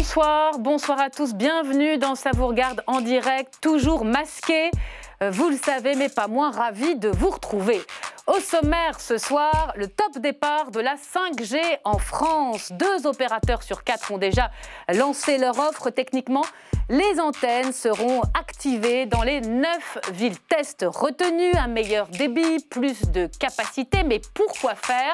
Bonsoir, bonsoir à tous, bienvenue dans Ça vous regarde en direct, toujours masqué, vous le savez, mais pas moins ravi de vous retrouver. Au sommaire ce soir, le top départ de la 5G en France. 2 opérateurs sur 4 ont déjà lancé leur offre. Techniquement, les antennes seront activées dans les 9 villes test retenues. Un meilleur débit, plus de capacité, mais pourquoi faire ?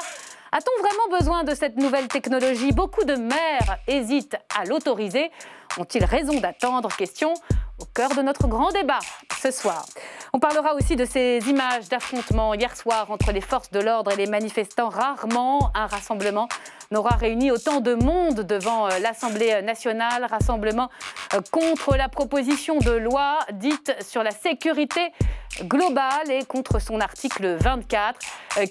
A-t-on vraiment besoin de cette nouvelle technologie? Beaucoup de maires hésitent à l'autoriser. Ont-ils raison d'attendre? Question au cœur de notre grand débat ce soir. On parlera aussi de ces images d'affrontements hier soir entre les forces de l'ordre et les manifestants. Rarement un rassemblement n'aura réuni autant de monde devant l'Assemblée nationale. Rassemblement contre la proposition de loi dite sur la sécurité globale et contre son article 24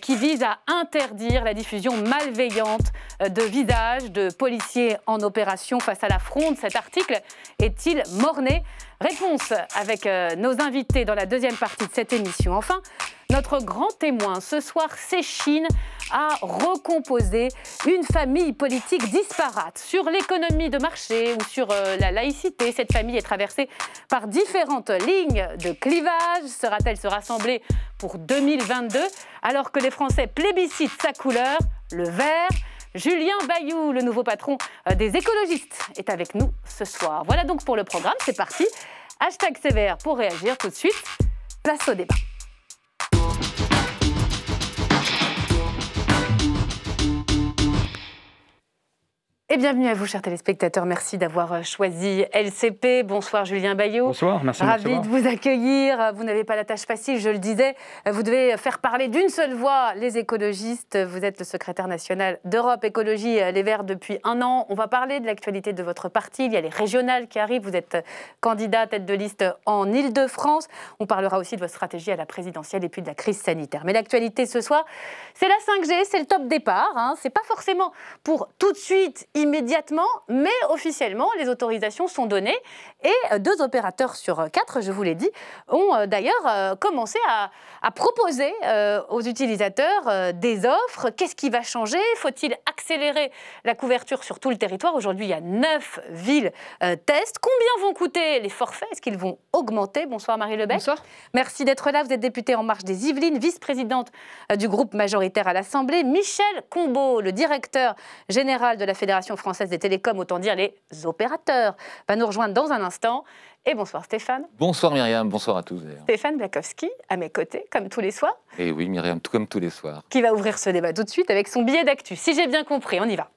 qui vise à interdire la diffusion malveillante de visages de policiers en opération face à la fronde. Cet article est-il mort-né? Réponse avec nos invités dans la deuxième partie de cette émission. Enfin, notre grand témoin ce soir s'échine à recomposer une famille politique disparate sur l'économie de marché ou sur la laïcité. Cette famille est traversée par différentes lignes de clivage. Sera-t-elle se rassembler pour 2022 alors que les Français plébiscitent sa couleur, le vert? Julien Bayou, le nouveau patron des écologistes, est avec nous ce soir. Voilà donc pour le programme, c'est parti. Hashtag CVR pour réagir tout de suite. Place au débat. Et bienvenue à vous, chers téléspectateurs. Merci d'avoir choisi LCP. Bonsoir, Julien Bayou. Bonsoir, merci de Ravi de vous accueillir. Vous n'avez pas la tâche facile, je le disais. Vous devez faire parler d'une seule voix les écologistes. Vous êtes le secrétaire national d'Europe Écologie Les Verts depuis 1 an. On va parler de l'actualité de votre parti. Il y a les régionales qui arrivent. Vous êtes candidat tête de liste en Île-de-France. On parlera aussi de votre stratégie à la présidentielle et puis de la crise sanitaire. Mais l'actualité ce soir, c'est la 5G, c'est le top départ. C'est pas forcément pour tout de suite, immédiatement, mais officiellement, les autorisations sont données et 2 opérateurs sur 4, je vous l'ai dit, ont d'ailleurs commencé à proposer aux utilisateurs des offres. Qu'est-ce qui va changer? Faut-il accélérer la couverture sur tout le territoire? Aujourd'hui, il y a 9 villes test. Combien vont coûter les forfaits? Est-ce qu'ils vont augmenter? Bonsoir Marie Lebec. Bonsoir. Merci d'être là. Vous êtes députée En Marche des Yvelines, vice-présidente du groupe majoritaire à l'Assemblée. Michel Combeau, le directeur général de la Fédération française des télécoms, autant dire les opérateurs, va nous rejoindre dans un instant. Et bonsoir Stéphane. Bonsoir Myriam, bonsoir à tous d'ailleurs. Stéphane Blakowski, à mes côtés, comme tous les soirs. Et oui Myriam, tout comme tous les soirs. Qui va ouvrir ce débat tout de suite avec son billet d'actu. Si j'ai bien compris, on y va.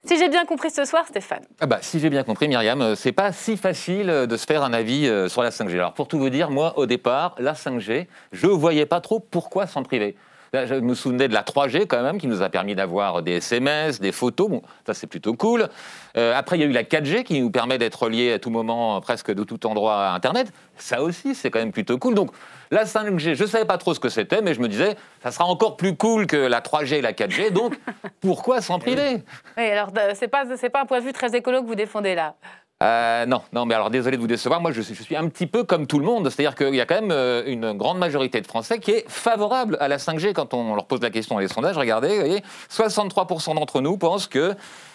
Si j'ai bien compris ce soir, Stéphane. Si j'ai bien compris, Myriam, c'est pas si facile de se faire un avis sur la 5G. Alors pour tout vous dire, moi au départ, la 5G, je voyais pas trop pourquoi s'en priver. Je me souvenais de la 3G quand même, qui nous a permis d'avoir des SMS, des photos. Bon, ça c'est plutôt cool. Après, il y a eu la 4G qui nous permet d'être reliés à tout moment, presque de tout endroit à Internet. Ça aussi, c'est quand même plutôt cool. Donc la 5G, je ne savais pas trop ce que c'était, mais je me disais, ça sera encore plus cool que la 3G et la 4G. Donc pourquoi s'en priver? Oui, alors c'est pas un point de vue très écolo que vous défendez là. Non, mais alors désolé de vous décevoir, moi je suis un petit peu comme tout le monde, c'est-à-dire qu'il y a quand même une grande majorité de Français qui est favorable à la 5G quand on leur pose la question dans les sondages. Regardez, vous voyez, 63% d'entre nous pensent que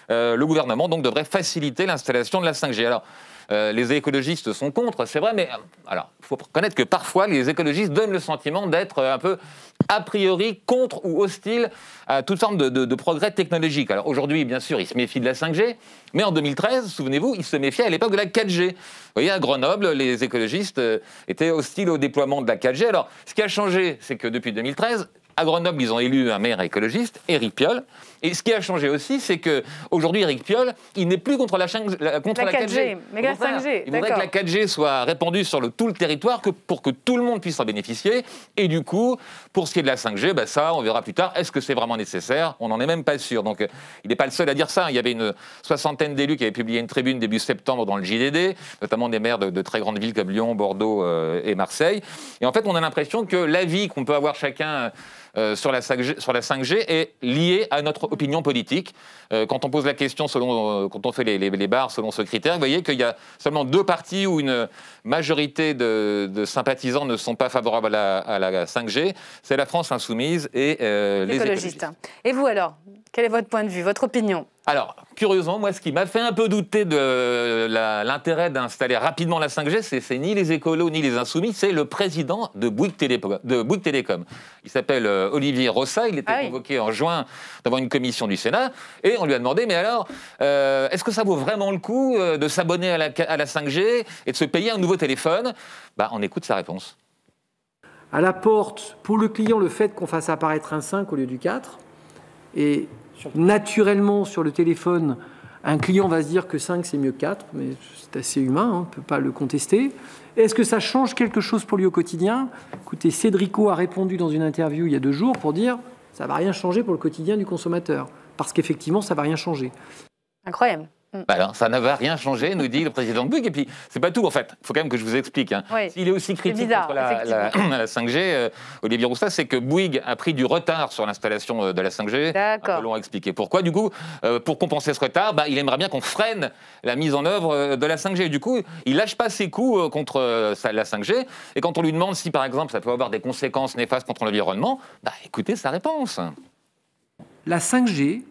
le gouvernement donc devrait faciliter l'installation de la 5G. Alors, les écologistes sont contre, c'est vrai, mais alors il faut reconnaître que parfois les écologistes donnent le sentiment d'être un peu a priori contre ou hostile à toute forme de progrès technologique. Alors aujourd'hui, bien sûr, ils se méfient de la 5G, mais en 2013, souvenez-vous, ils se méfiaient à l'époque de la 4G. Vous voyez, à Grenoble, les écologistes étaient hostiles au déploiement de la 4G. Alors, ce qui a changé, c'est que depuis 2013, à Grenoble, ils ont élu un maire écologiste, Éric Piolle. Et ce qui a changé aussi, c'est qu'aujourd'hui, Éric Piolle, il n'est plus contre la 4G. Mais la 5G, il voudrait que la 4G soit répandue sur tout le territoire pour que tout le monde puisse en bénéficier. Et du coup, pour ce qui est de la 5G, ça, on verra plus tard. Est-ce que c'est vraiment nécessaire? On n'en est même pas sûr. Donc, il n'est pas le seul à dire ça. Il y avait une 60aine d'élus qui avaient publié une tribune début septembre dans le JDD, notamment des maires de très grandes villes comme Lyon, Bordeaux et Marseille. Et en fait, on a l'impression que l'avis qu'on peut avoir chacun sur la 5G est liée à notre opinion politique. Quand on pose la question, quand on fait les barres selon ce critère, vous voyez qu'il y a seulement 2 partis où une majorité de sympathisants ne sont pas favorables à la 5G. C'est la France Insoumise et les écologistes. Et vous alors, Quel est votre point de vue, votre opinion? Alors, curieusement, moi, ce qui m'a fait un peu douter de l'intérêt d'installer rapidement la 5G, c'est ni les écolos ni les insoumis, c'est le président de Bouygues Télécom. Il s'appelle Olivier Rossa, il était convoqué en juin devant une commission du Sénat, et on lui a demandé, mais alors, est-ce que ça vaut vraiment le coup de s'abonner à la 5G et de se payer un nouveau téléphone? On écoute sa réponse. À la porte, pour le client, le fait qu'on fasse apparaître un 5 au lieu du 4, et naturellement, sur le téléphone, un client va se dire que 5, c'est mieux que 4, mais c'est assez humain, on ne peut pas le contester. Est-ce que ça change quelque chose pour lui au quotidien? Écoutez, Cédrico a répondu dans une interview il y a 2 jours pour dire « ça ne va rien changer pour le quotidien du consommateur ». Parce qu'effectivement, ça ne va rien changer. Incroyable. Alors, ça ne va rien changer, nous dit le président de Bouygues. Et puis, c'est pas tout, en fait. Il faut quand même que je vous explique. Oui. S'il est aussi critique contre la 5G, Olivier Roussat, c'est que Bouygues a pris du retard sur l'installation de la 5G. D'accord. Un peu long à expliquer pourquoi. Du coup, pour compenser ce retard, il aimerait bien qu'on freine la mise en œuvre de la 5G. Du coup, il lâche pas ses coups contre la 5G. Et quand on lui demande si, par exemple, ça peut avoir des conséquences néfastes contre l'environnement, écoutez sa réponse. La 5G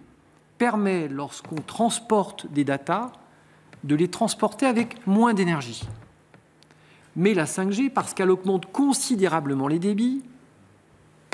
permet, lorsqu'on transporte des datas, de les transporter avec moins d'énergie. Mais la 5G, parce qu'elle augmente considérablement les débits,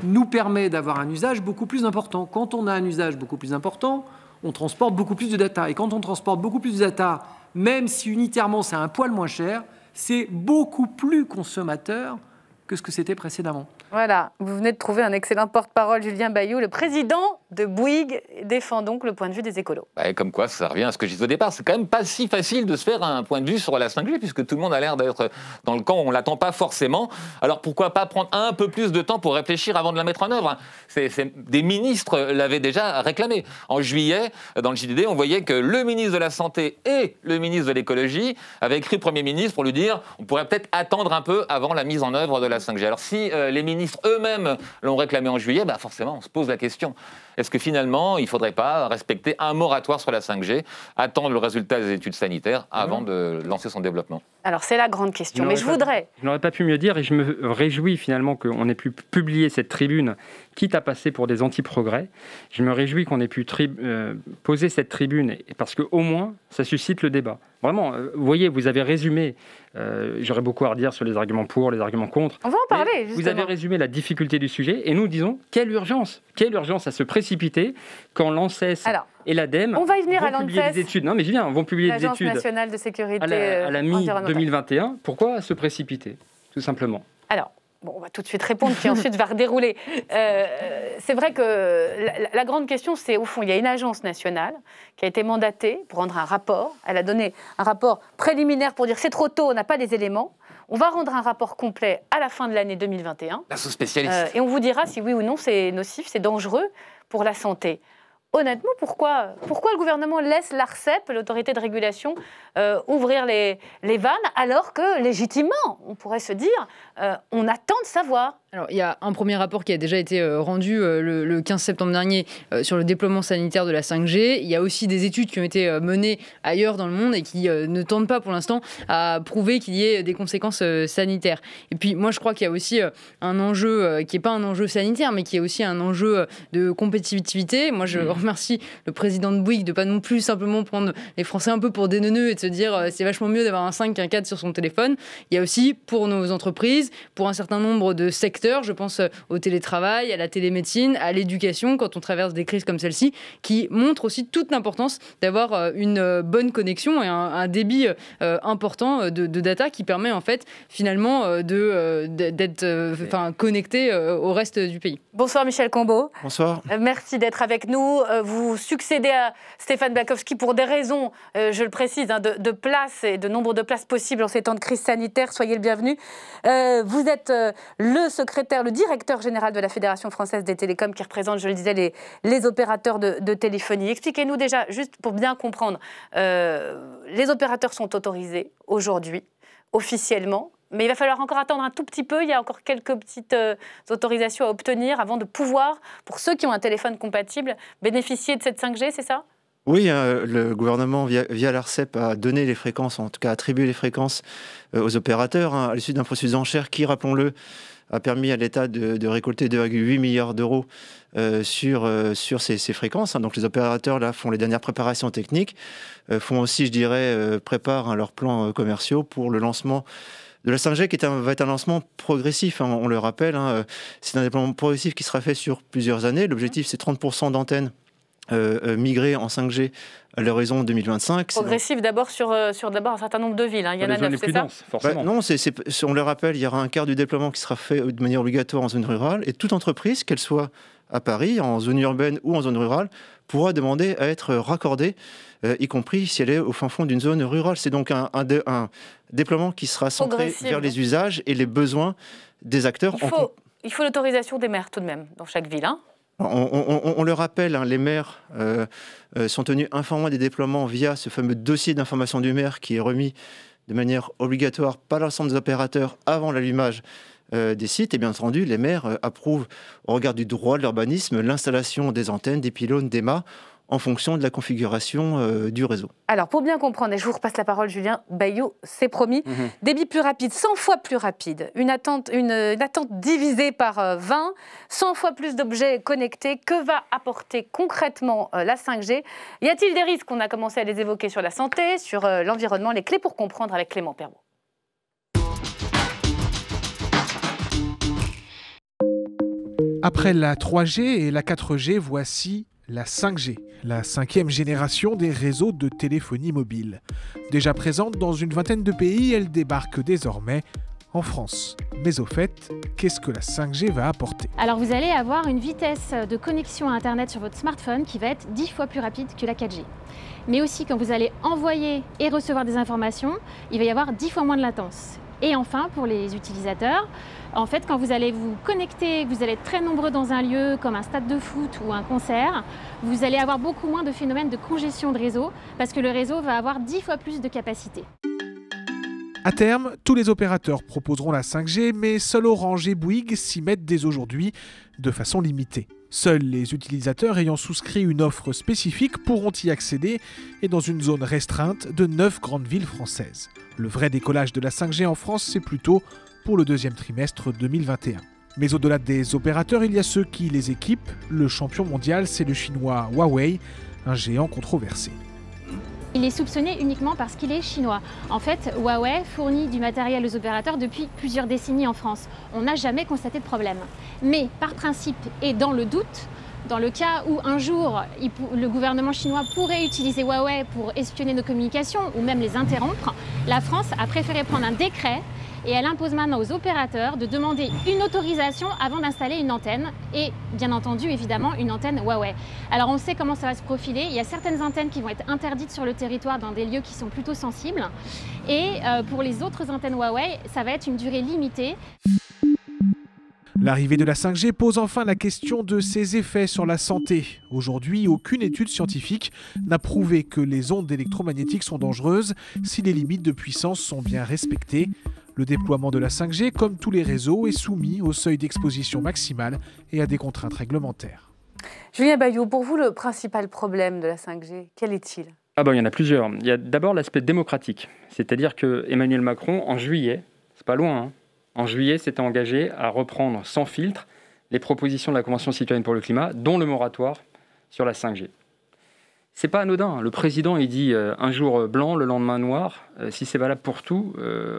nous permet d'avoir un usage beaucoup plus important. Quand on a un usage beaucoup plus important, on transporte beaucoup plus de data. Et quand on transporte beaucoup plus de data, même si unitairement c'est un poil moins cher, c'est beaucoup plus consommateur que ce que c'était précédemment. Voilà, vous venez de trouver un excellent porte-parole, Julien Bayou, le président de Bouygues, défend donc le point de vue des écolos. Comme quoi, ça revient à ce que je disais au départ, c'est quand même pas si facile de se faire un point de vue sur la 5G, puisque tout le monde a l'air d'être dans le camp où on ne l'attend pas forcément. Alors pourquoi pas prendre un peu plus de temps pour réfléchir avant de la mettre en œuvre? Des ministres l'avaient déjà réclamé. En juillet, dans le JDD, on voyait que le ministre de la Santé et le ministre de l'Écologie avaient écrit au Premier ministre pour lui dire on pourrait peut-être attendre un peu avant la mise en œuvre de la 5G. Alors si les ministres eux-mêmes l'ont réclamé en juillet, forcément, on se pose la question. Est-ce que finalement, il ne faudrait pas respecter un moratoire sur la 5G, attendre le résultat des études sanitaires avant de lancer son développement? Alors, c'est la grande question, mais je voudrais... Je n'aurais pas pu mieux dire, et je me réjouis finalement qu'on ait pu publier cette tribune, quitte à passer pour des anti-progrès. Je me réjouis qu'on ait pu poser cette tribune, parce qu'au moins, ça suscite le débat. Vraiment, vous voyez, vous avez résumé, j'aurais beaucoup à redire sur les arguments pour, les arguments contre. On va en parler, justement. Vous avez résumé la difficulté du sujet, et nous disons, quelle urgence à se précipiter quand l'ANSES et l'ADEME vont publier des études. Non, mais je viens, vont publier des études nationale de sécurité à la mi-2021. Pourquoi se précipiter, tout simplement? Alors, on va tout de suite répondre, puis ensuite va redérouler. C'est vrai que la grande question, c'est au fond, il y a une agence nationale qui a été mandatée pour rendre un rapport. Elle a donné un rapport préliminaire pour dire c'est trop tôt, on n'a pas les éléments. On va rendre un rapport complet à la fin de l'année 2021. La sous-spécialiste. Et on vous dira si oui ou non c'est nocif, c'est dangereux pour la santé. Honnêtement, pourquoi le gouvernement laisse l'ARCEP, l'autorité de régulation, ouvrir les vannes, alors que, légitimement, on pourrait se dire, on attend de savoir. Alors, il y a un premier rapport qui a déjà été rendu le 15 septembre dernier sur le déploiement sanitaire de la 5G. Il y a aussi des études qui ont été menées ailleurs dans le monde et qui ne tentent pas pour l'instant à prouver qu'il y ait des conséquences sanitaires. Et puis, moi, je crois qu'il y a aussi un enjeu qui n'est pas un enjeu sanitaire, mais qui est aussi un enjeu de compétitivité. Moi, je remercie le président de Bouygues de ne pas non plus simplement prendre les Français un peu pour des neuneux et de se dire c'est vachement mieux d'avoir un 5 qu'un 4 sur son téléphone. Il y a aussi, pour nos entreprises, pour un certain nombre de secteurs, je pense au télétravail, à la télémédecine, à l'éducation, quand on traverse des crises comme celle-ci, qui montrent aussi toute l'importance d'avoir une bonne connexion et un débit important de data qui permet en fait finalement d'être connecté au reste du pays. Bonsoir Michel Combeau. Bonsoir. Merci d'être avec nous. Vous succédez à Stéphane Blakowski pour des raisons, je le précise, de place et de nombre de places possibles en ces temps de crise sanitaire. Soyez le bienvenu. Vous êtes le directeur général de la Fédération française des télécoms qui représente, je le disais, les opérateurs de téléphonie. Expliquez-nous déjà, juste pour bien comprendre, les opérateurs sont autorisés aujourd'hui, officiellement, mais il va falloir encore attendre un tout petit peu. Il y a encore quelques petites autorisations à obtenir avant de pouvoir, pour ceux qui ont un téléphone compatible, bénéficier de cette 5G, c'est ça ? Oui, le gouvernement, via l'ARCEP, a donné les fréquences, en tout cas attribué les fréquences aux opérateurs, à l'issue d'un processus d'enchères qui, rappelons-le, a permis à l'État de récolter 2,8 milliards d'euros sur ces fréquences. Donc les opérateurs là font les dernières préparations techniques, font aussi, je dirais, préparent leurs plans commerciaux pour le lancement de la 5G, qui va être un lancement progressif, hein, on le rappelle. Hein, c'est un déploiement progressif qui sera fait sur plusieurs années. L'objectif, c'est 30% d'antennes migrées en 5G à l'horizon 2025. Progressif d'abord sur d'abord un certain nombre de villes. Hein. Il y en a 9, c'est ça ? Forcément. Non, on le rappelle, il y aura un quart du déploiement qui sera fait de manière obligatoire en zone rurale, et toute entreprise, qu'elle soit à Paris, en zone urbaine ou en zone rurale, pourra demander à être raccordée, y compris si elle est au fin fond d'une zone rurale. C'est donc un déploiement qui sera centré vers les usages et les besoins des acteurs. Il faut l'autorisation des maires tout de même, dans chaque ville. Hein. On le rappelle, hein, les maires sont tenus informés des déploiements via ce fameux dossier d'information du maire qui est remis de manière obligatoire par l'ensemble des opérateurs avant l'allumage des sites. Et bien entendu, les maires approuvent, au regard du droit de l'urbanisme, l'installation des antennes, des pylônes, des mâts, en fonction de la configuration du réseau. Alors, pour bien comprendre, et je vous repasse la parole, Julien Bayou, c'est promis, débit plus rapide, 100 fois plus rapide, une attente divisée par 20, 100 fois plus d'objets connectés. Que va apporter concrètement la 5G ? Y a-t-il des risques ? On a commencé à les évoquer sur la santé, sur l'environnement, les clés pour comprendre avec Clément Perrault. Après la 3G et la 4G, voici la 5G, la 5e génération des réseaux de téléphonie mobile. Déjà présente dans une vingtaine de pays, elle débarque désormais en France. Mais au fait, qu'est-ce que la 5G va apporter ? Alors vous allez avoir une vitesse de connexion à Internet sur votre smartphone qui va être 10 fois plus rapide que la 4G. Mais aussi quand vous allez envoyer et recevoir des informations, il va y avoir 10 fois moins de latence. Et enfin, pour les utilisateurs, en fait, quand vous allez vous connecter, vous allez être très nombreux dans un lieu comme un stade de foot ou un concert, vous allez avoir beaucoup moins de phénomènes de congestion de réseau parce que le réseau va avoir 10 fois plus de capacité. À terme, tous les opérateurs proposeront la 5G, mais seuls Orange et Bouygues s'y mettent dès aujourd'hui de façon limitée. Seuls les utilisateurs ayant souscrit une offre spécifique pourront y accéder et dans une zone restreinte de 9 grandes villes françaises. Le vrai décollage de la 5G en France, c'est plutôt pour le deuxième trimestre 2021. Mais au-delà des opérateurs, il y a ceux qui les équipent. Le champion mondial, c'est le chinois Huawei, un géant controversé. Il est soupçonné uniquement parce qu'il est chinois. En fait, Huawei fournit du matériel aux opérateurs depuis plusieurs décennies en France. On n'a jamais constaté de problème. Mais par principe et dans le doute, dans le cas où un jour le gouvernement chinois pourrait utiliser Huawei pour espionner nos communications ou même les interrompre, la France a préféré prendre un décret et elle impose maintenant aux opérateurs de demander une autorisation avant d'installer une antenne et bien entendu évidemment une antenne Huawei. Alors on sait comment ça va se profiler, il y a certaines antennes qui vont être interdites sur le territoire dans des lieux qui sont plutôt sensibles et pour les autres antennes Huawei, ça va être une durée limitée. L'arrivée de la 5G pose enfin la question de ses effets sur la santé. Aujourd'hui, aucune étude scientifique n'a prouvé que les ondes électromagnétiques sont dangereuses si les limites de puissance sont bien respectées. Le déploiement de la 5G, comme tous les réseaux, est soumis au seuil d'exposition maximale et à des contraintes réglementaires. Julien Bayou, pour vous, le principal problème de la 5G, quel est-il ? Il y en a plusieurs. Il y a d'abord l'aspect démocratique. C'est-à-dire que Emmanuel Macron, en juillet, c'est pas loin, hein, en juillet, s'était engagé à reprendre sans filtre les propositions de la Convention citoyenne pour le climat, dont le moratoire sur la 5G. C'est pas anodin. Le président, il dit un jour blanc, le lendemain noir. Si c'est valable pour tout,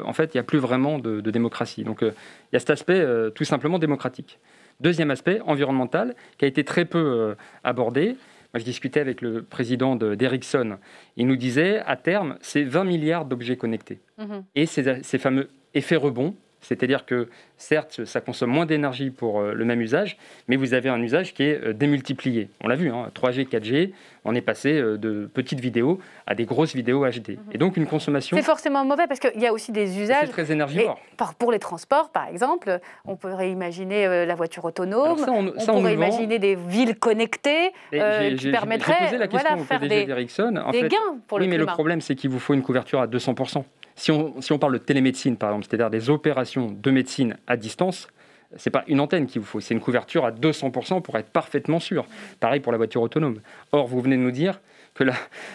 en fait, il n'y a plus vraiment de démocratie. Donc, il y a cet aspect tout simplement démocratique. Deuxième aspect, environnemental, qui a été très peu abordé. Moi, je discutais avec le président d'Ericsson. Il nous disait, à terme, c'est 20 milliards d'objets connectés. Et ces fameux effets rebonds, c'est-à-dire que, certes, ça consomme moins d'énergie pour le même usage, mais vous avez un usage qui est démultiplié. On l'a vu, 3G, 4G, on est passé de petites vidéos à des grosses vidéos HD. Et donc, une consommation... C'est forcément mauvais parce qu'il y a aussi des usages... C'est très énergivore. Pour les transports, par exemple, on pourrait imaginer la voiture autonome, on pourrait imaginer des villes connectées qui permettraient j'ai posé la question au PDG d'Ericsson. Des gains pour le climat. Mais le problème, c'est qu'il vous faut une couverture à 200%. Si on parle de télémédecine, par exemple, c'est-à-dire des opérations de médecine à distance, c'est pas une antenne qu'il vous faut, c'est une couverture à 200% pour être parfaitement sûr. Pareil pour la voiture autonome. Or, vous venez de nous dire que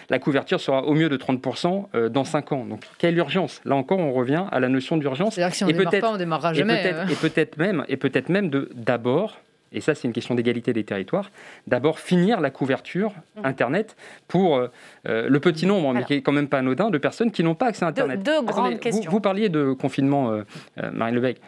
la couverture sera au mieux de 30% dans 5 ans. Donc, quelle urgence? Là encore, on revient à la notion d'urgence. C'est-à-dire que si on ne démarre pas, on ne démarrera jamais. Et peut-être même d'abord, et ça c'est une question d'égalité des territoires, d'abord finir la couverture Internet pour le petit nombre, mais qui n'est quand même pas anodin, de personnes qui n'ont pas accès à Internet. Deux grandes questions. Vous parliez de confinement, Marine Lebecq.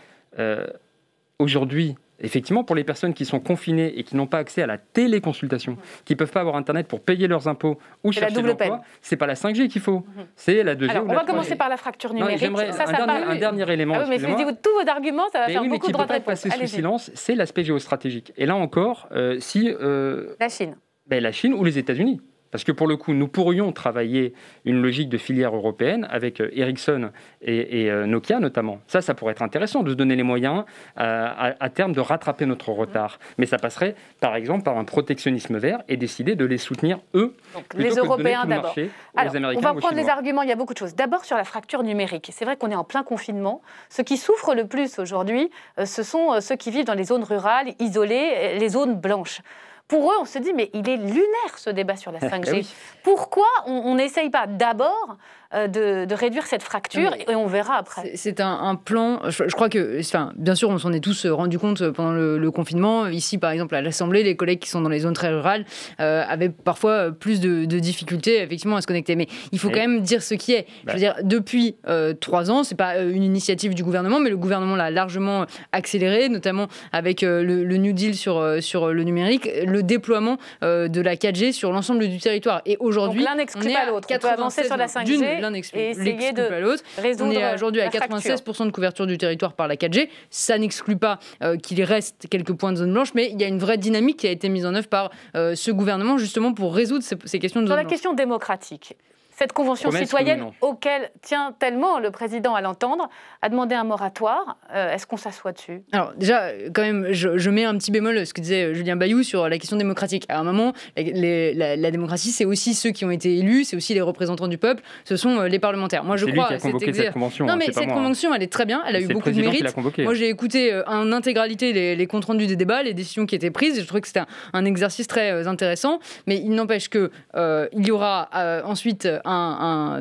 Aujourd'hui, effectivement, pour les personnes qui sont confinées et qui n'ont pas accès à la téléconsultation, qui ne peuvent pas avoir Internet pour payer leurs impôts ou chercher de l'emploi, ce n'est pas la 5G qu'il faut, c'est la 2G. Alors, ou on la va 3G. commencer par la fracture numérique. J'aimerais un dernier élément. Mais tous vos arguments, ça va faire beaucoup de droits de réponse. Passer sous silence, c'est l'aspect géostratégique. Et là encore, la Chine. La Chine ou les États-Unis. Parce que pour le coup, nous pourrions travailler une logique de filière européenne avec Ericsson et Nokia notamment. Ça pourrait être intéressant de se donner les moyens à terme de rattraper notre retard. Mais ça passerait par exemple par un protectionnisme vert et décider de les soutenir eux. Donc, les Européens d'abord. Alors, on va prendre les arguments, il y a beaucoup de choses. D'abord sur la fracture numérique. C'est vrai qu'on est en plein confinement. Ceux qui souffrent le plus aujourd'hui, ce sont ceux qui vivent dans les zones rurales, isolées, les zones blanches. Pour eux, on se dit, mais il est lunaire ce débat sur la 5G. Oui. Pourquoi on n'essaye pas d'abord de réduire cette fracture et on verra après. C'est un plan, je crois que, bien sûr, on s'en est tous rendu compte pendant le confinement. Ici, par exemple, à l'Assemblée, les collègues qui sont dans les zones très rurales avaient parfois plus de difficultés, effectivement, à se connecter. Mais il faut quand même dire ce qui est. Je veux dire, depuis 3 ans, c'est pas une initiative du gouvernement, mais le gouvernement l'a largement accéléré, notamment avec le New Deal sur le numérique, le déploiement de la 4G sur l'ensemble du territoire. Et aujourd'hui, l'un n'exclut pas l'autre. On peut avancer sur la 5G et essayer de résoudre. On est aujourd'hui à 96% de couverture du territoire par la 4G. Ça n'exclut pas qu'il reste quelques points de zone blanche, mais il y a une vraie dynamique qui a été mise en œuvre par ce gouvernement justement pour résoudre ces questions de zone blanche. Sur la question démocratique, cette convention citoyenne auquel tient tellement le président à l'entendre, a demandé un moratoire. Est-ce qu'on s'assoit dessus? Alors déjà, quand même, je mets un petit bémol, ce que disait Julien Bayou sur la question démocratique. À un moment, la démocratie, c'est aussi ceux qui ont été élus, c'est aussi les représentants du peuple, ce sont les parlementaires. Moi, je crois lui qui a convoqué cette convention. Non, mais cette convention, elle est très bien, elle a eu beaucoup de mérite. Moi, j'ai écouté en intégralité les comptes rendus des débats, les décisions qui étaient prises. Je trouvais que c'était un exercice très intéressant, mais il n'empêche que il y aura ensuite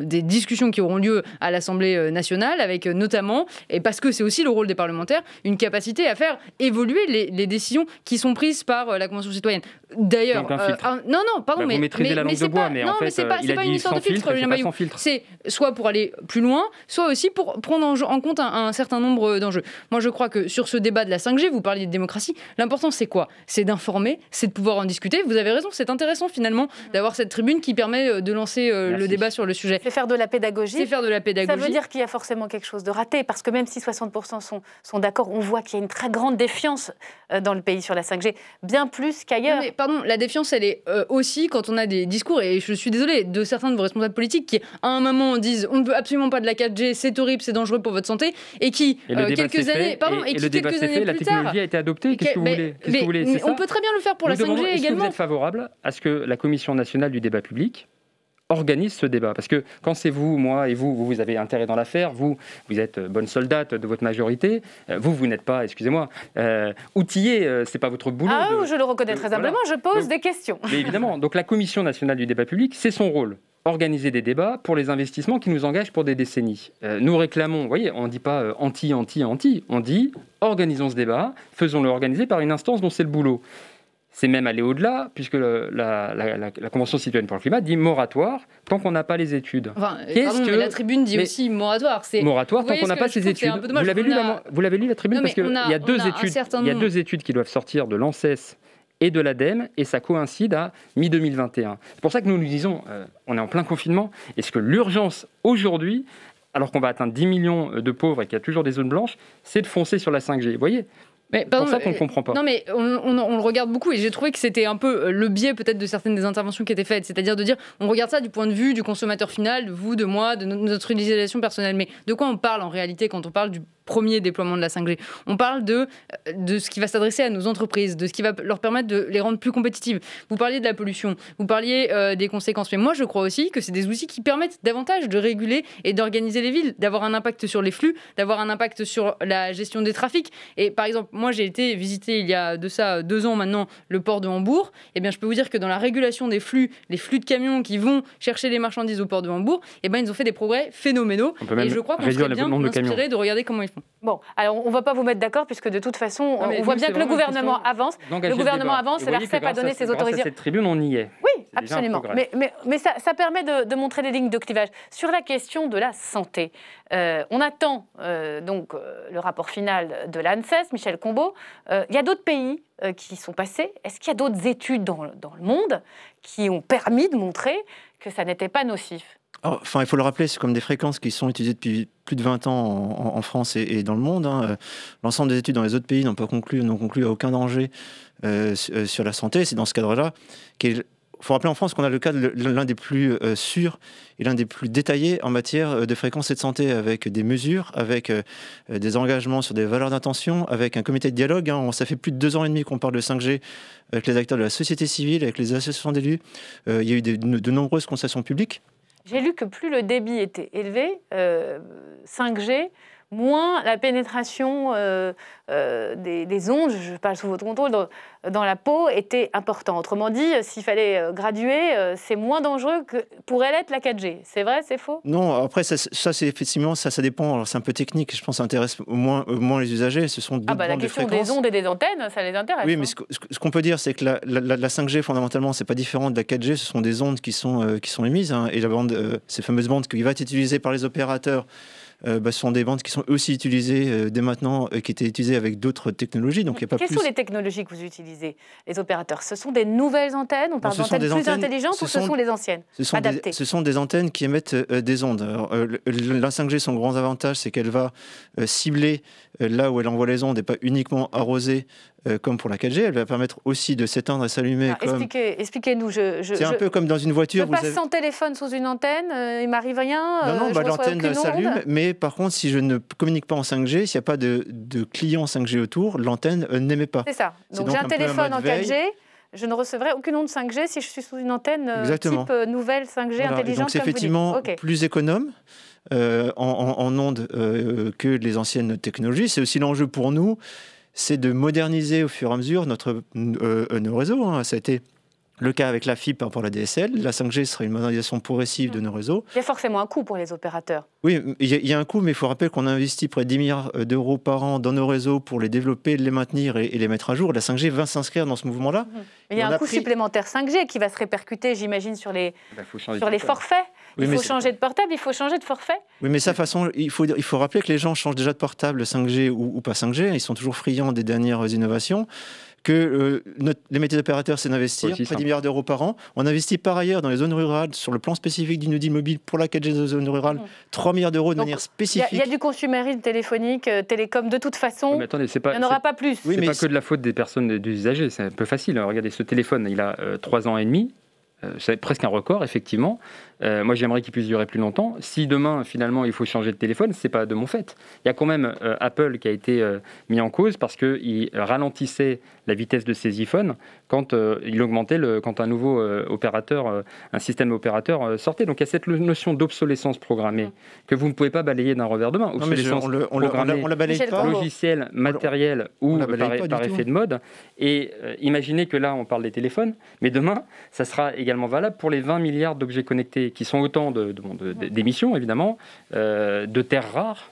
des discussions qui auront lieu à l'Assemblée nationale, avec notamment, et parce que c'est aussi le rôle des parlementaires, une capacité à faire évoluer les décisions qui sont prises par la Convention citoyenne. D'ailleurs, vous maîtrisez la langue de bois, mais en fait, il a dit sans filtre, c'est pas sans filtre. C'est soit pour aller plus loin, soit aussi pour prendre en compte un certain nombre d'enjeux. Moi, je crois que sur ce débat de la 5G, vous parliez de démocratie, l'important c'est quoi? C'est d'informer, c'est de pouvoir en discuter. Vous avez raison, c'est intéressant finalement d'avoir cette tribune qui permet de lancer le débat sur le sujet. C'est faire de la pédagogie. C'est faire de la pédagogie. Ça veut dire qu'il y a forcément quelque chose de raté, parce que même si 60% sont d'accord, on voit qu'il y a une très grande défiance dans le pays sur la 5G, bien plus qu'ailleurs. Mais pardon, la défiance, elle est aussi quand on a des discours, et je suis désolée, de certains de vos responsables politiques qui, à un moment, disent on ne veut absolument pas de la 4G, c'est horrible, c'est dangereux pour votre santé, et qui, quelques années plus la technologie a été adoptée, qu'est-ce que vous voulez? Mais on peut très bien le faire pour la 5G également. Est-ce que vous êtes favorable à ce que la Commission nationale du débat public organise ce débat? Parce que quand c'est vous, moi et vous avez intérêt dans l'affaire, vous êtes bonne soldate de votre majorité, vous n'êtes pas, excusez-moi, outillé, c'est pas votre boulot. Je le reconnais très humblement, je pose des questions. Mais évidemment, donc la Commission nationale du débat public, c'est son rôle. Organiser des débats pour les investissements qui nous engagent pour des décennies. Nous réclamons, vous voyez, on ne dit pas anti, on dit organisons ce débat, faisons-le organiser par une instance dont c'est le boulot. C'est même aller au-delà, puisque la Convention citoyenne pour le climat dit moratoire tant qu'on n'a pas les études. Mais la tribune dit aussi moratoire. Moratoire tant qu'on n'a pas ces études. Vous l'avez lu la tribune? Parce qu'il y a deux études qui doivent sortir de l'ANSES et de l'ADEME, et ça coïncide à mi-2021. C'est pour ça que nous disons, on est en plein confinement, est-ce que l'urgence aujourd'hui, alors qu'on va atteindre 10 millions de pauvres et qu'il y a toujours des zones blanches, c'est de foncer sur la 5G? Vous voyez? C'est pour ça qu'on ne comprend pas. Non, mais on le regarde beaucoup, et j'ai trouvé que c'était un peu le biais peut-être de certaines des interventions qui étaient faites, c'est-à-dire de dire on regarde ça du point de vue du consommateur final, de vous, de moi, de notre utilisation personnelle. Mais de quoi on parle en réalité quand on parle du premier déploiement de la 5G. On parle de ce qui va s'adresser à nos entreprises, de ce qui va leur permettre de les rendre plus compétitives. Vous parliez de la pollution, vous parliez des conséquences. Mais moi, je crois aussi que c'est des outils qui permettent davantage de réguler et d'organiser les villes, d'avoir un impact sur les flux, d'avoir un impact sur la gestion des trafics. Et par exemple, moi, j'ai été visiter il y a de ça 2 ans maintenant le port de Hambourg. Eh bien, je peux vous dire que dans la régulation des flux, les flux de camions qui vont chercher les marchandises au port de Hambourg, eh ben, ils ont fait des progrès phénoménaux. Et je crois qu'on serait bien inspiré de regarder comment ils font. Bon, alors on ne va pas vous mettre d'accord puisque de toute façon, on voit bien que le gouvernement avance. Le gouvernement avance et l'ARCEP a donné ses autorisations. Grâce à cette tribune, on y est. Oui, absolument. Mais ça permet de montrer des lignes de clivage. Sur la question de la santé, on attend donc le rapport final de l'ANSES, Michel Combeau. Il y a d'autres pays qui sont passés. Est-ce qu'il y a d'autres études dans le monde qui ont permis de montrer que ça n'était pas nocif ? Enfin, il faut le rappeler, c'est comme des fréquences qui sont utilisées depuis plus de 20 ans en France et dans le monde. L'ensemble des études dans les autres pays n'ont conclu à aucun danger sur la santé. C'est dans ce cadre-là qu'il faut rappeler en France qu'on a le cas de l'un des plus sûrs et l'un des plus détaillés en matière de fréquence et de santé, avec des mesures, avec des engagements sur des valeurs d'intention, avec un comité de dialogue. Ça fait plus de 2 ans et demi qu'on parle de 5G avec les acteurs de la société civile, avec les associations d'élus. Il y a eu de nombreuses consultations publiques. J'ai lu que plus le débit était élevé, 5G, moins la pénétration des ondes, je parle sous votre contrôle, dans la peau était important. Autrement dit, s'il fallait graduer, c'est moins dangereux que pourrait l'être la 4G. C'est vrai, c'est faux ? Non, après, ça c'est effectivement, ça dépend. Alors, c'est un peu technique, je pense que ça intéresse moins les usagers. Ce sont d'autres la question des ondes et des antennes, ça les intéresse. Oui, mais ce qu'on peut dire, c'est que la 5G, fondamentalement, c'est pas différent de la 4G. Ce sont des ondes qui sont émises. Et la bande, ces fameuses bandes qui vont être utilisées par les opérateurs, ce sont des bandes qui sont aussi utilisées dès maintenant, qui étaient utilisées avec d'autres technologies. Donc, Quelles sont les technologies que vous utilisez, les opérateurs ? Ce sont des nouvelles antennes ? On parle d'antennes plus intelligentes ou ce sont les anciennes, adaptées ? Ce sont des antennes qui émettent des ondes. Alors, la 5G, son grand avantage, c'est qu'elle va cibler là où elle envoie les ondes et pas uniquement arroser comme pour la 4G. Elle va permettre aussi de s'éteindre et s'allumer. Expliquez-nous. C'est un peu comme dans une voiture. Je passe sans téléphone sous une antenne, il m'arrive rien. Non, l'antenne s'allume, mais par contre, si je ne communique pas en 5G, s'il n'y a pas de client 5G autour, l'antenne n'émet pas. C'est ça. Donc j'ai un téléphone en 4G, je ne recevrai aucune onde 5G si je suis sous une antenne type nouvelle 5G intelligente. Donc c'est effectivement plus économe en ondes que les anciennes technologies. C'est aussi l'enjeu pour nous, c'est de moderniser au fur et à mesure nos réseaux. Ça a été le cas avec la fibre par rapport à la DSL. La 5G sera une modernisation progressive de nos réseaux. Il y a forcément un coût pour les opérateurs. Oui, il y a un coût, mais il faut rappeler qu'on investit près de 10 milliards d'euros par an dans nos réseaux pour les développer, les maintenir et les mettre à jour. La 5G va s'inscrire dans ce mouvement-là. Il y a un coût supplémentaire 5G qui va se répercuter, j'imagine, sur les forfaits. Il faut changer de portable, il faut changer de forfait. Oui, mais il faut rappeler que les gens changent déjà de portable 5G ou pas 5G. Ils sont toujours friands des dernières innovations. Que les métiers d'opérateurs, c'est d'investir près de 10 milliards d'euros par an. On investit par ailleurs dans les zones rurales, sur le plan spécifique du New Deal mobile pour la 4G de zone rurale, 3 milliards d'euros de manière spécifique. Il y a du consumérisme téléphonique, télécom, de toute façon, mais attendez, il n'y en aura pas plus. Oui, mais pas que de la faute des personnes, des usagers, c'est un peu facile. Regardez, ce téléphone, il a 3 ans et demi. C'est presque un record, effectivement. Moi, j'aimerais qu'il puisse durer plus longtemps. Si demain, finalement, il faut changer de téléphone, c'est pas de mon fait. Il y a quand même Apple qui a été mis en cause parce qu'il ralentissait la vitesse de ses iPhones quand il augmentait quand un nouveau opérateur, un système opérateur sortait. Donc, il y a cette notion d'obsolescence programmée que vous ne pouvez pas balayer d'un revers de main. Obsolescence programmée, on la balaye pas. Logiciel, matériel ou par effet de mode. Et imaginez que là, on parle des téléphones, mais demain, ça sera également valable pour les 20 milliards d'objets connectés qui sont autant d'émissions, évidemment, de terres rares.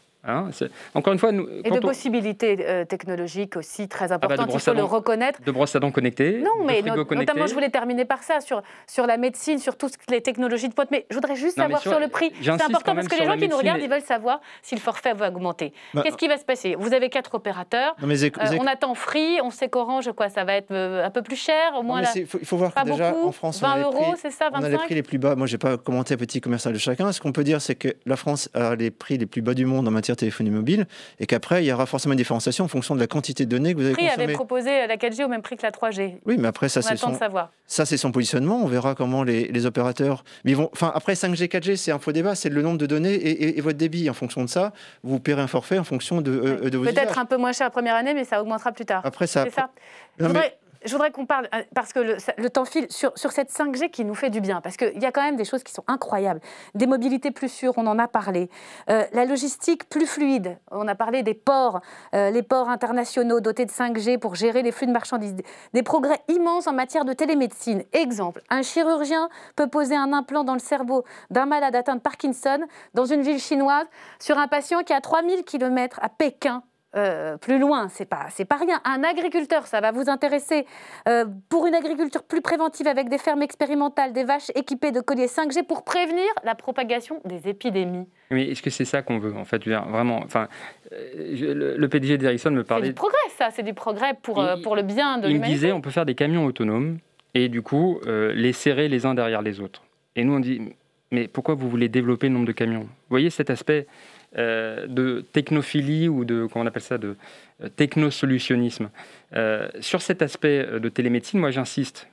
Encore une fois, et de possibilités technologiques aussi très importantes, il faut le reconnaître. De brosses à dents connectées, non, mais notamment, je voulais terminer par ça, sur la médecine, sur toutes les technologies de pointe. Mais je voudrais juste savoir sur le prix. C'est important parce que les gens qui nous regardent, ils veulent savoir si le forfait va augmenter. Qu'est-ce qui va se passer ? Vous avez 4 opérateurs, on attend Free, on sait qu'Orange, ça va être un peu plus cher, au moins il faut voir que déjà, en France, 20 euros, c'est ça, 25 ? On a les prix les plus bas. Moi, je n'ai pas commenté à petit commercial de chacun. Ce qu'on peut dire, c'est que la France a les prix les plus bas du monde en matière partir téléphonie mobile, et qu'après, il y aura forcément une différenciation en fonction de la quantité de données que vous avez consommées. Free avait proposé la 4G au même prix que la 3G. Oui, mais après, ça, c'est son positionnement. On verra comment les opérateurs... Mais après, 5G, 4G, c'est un faux débat. C'est le nombre de données et votre débit. En fonction de ça, vous paierez un forfait en fonction de vos usages. Peut-être un peu moins cher la première année, mais ça augmentera plus tard. Après, ça... C'est ça. Je voudrais qu'on parle, parce que le temps file, sur cette 5G qui nous fait du bien, parce qu'il y a quand même des choses qui sont incroyables. Des mobilités plus sûres, on en a parlé. La logistique plus fluide, on a parlé des ports, les ports internationaux dotés de 5G pour gérer les flux de marchandises. Des progrès immenses en matière de télémédecine. Exemple, un chirurgien peut poser un implant dans le cerveau d'un malade atteint de Parkinson dans une ville chinoise sur un patient qui est à 3000 km à Pékin. Plus loin, c'est pas rien. Un agriculteur, ça va vous intéresser. Pour une agriculture plus préventive avec des fermes expérimentales, des vaches équipées de colliers 5G pour prévenir la propagation des épidémies. Mais est-ce que c'est ça qu'on veut, en fait, vraiment, enfin, le PDG d'Ericsson me parlait... C'est du progrès, ça. C'est du progrès pour le bien de l'humanité. Il me disait, on peut faire des camions autonomes et du coup, les serrer les uns derrière les autres. Et nous, on dit, mais pourquoi vous voulez développer le nombre de camions ? Vous voyez cet aspect de technophilie ou de, comment on appelle ça, de technosolutionnisme. Sur cet aspect de télémédecine, moi j'insiste.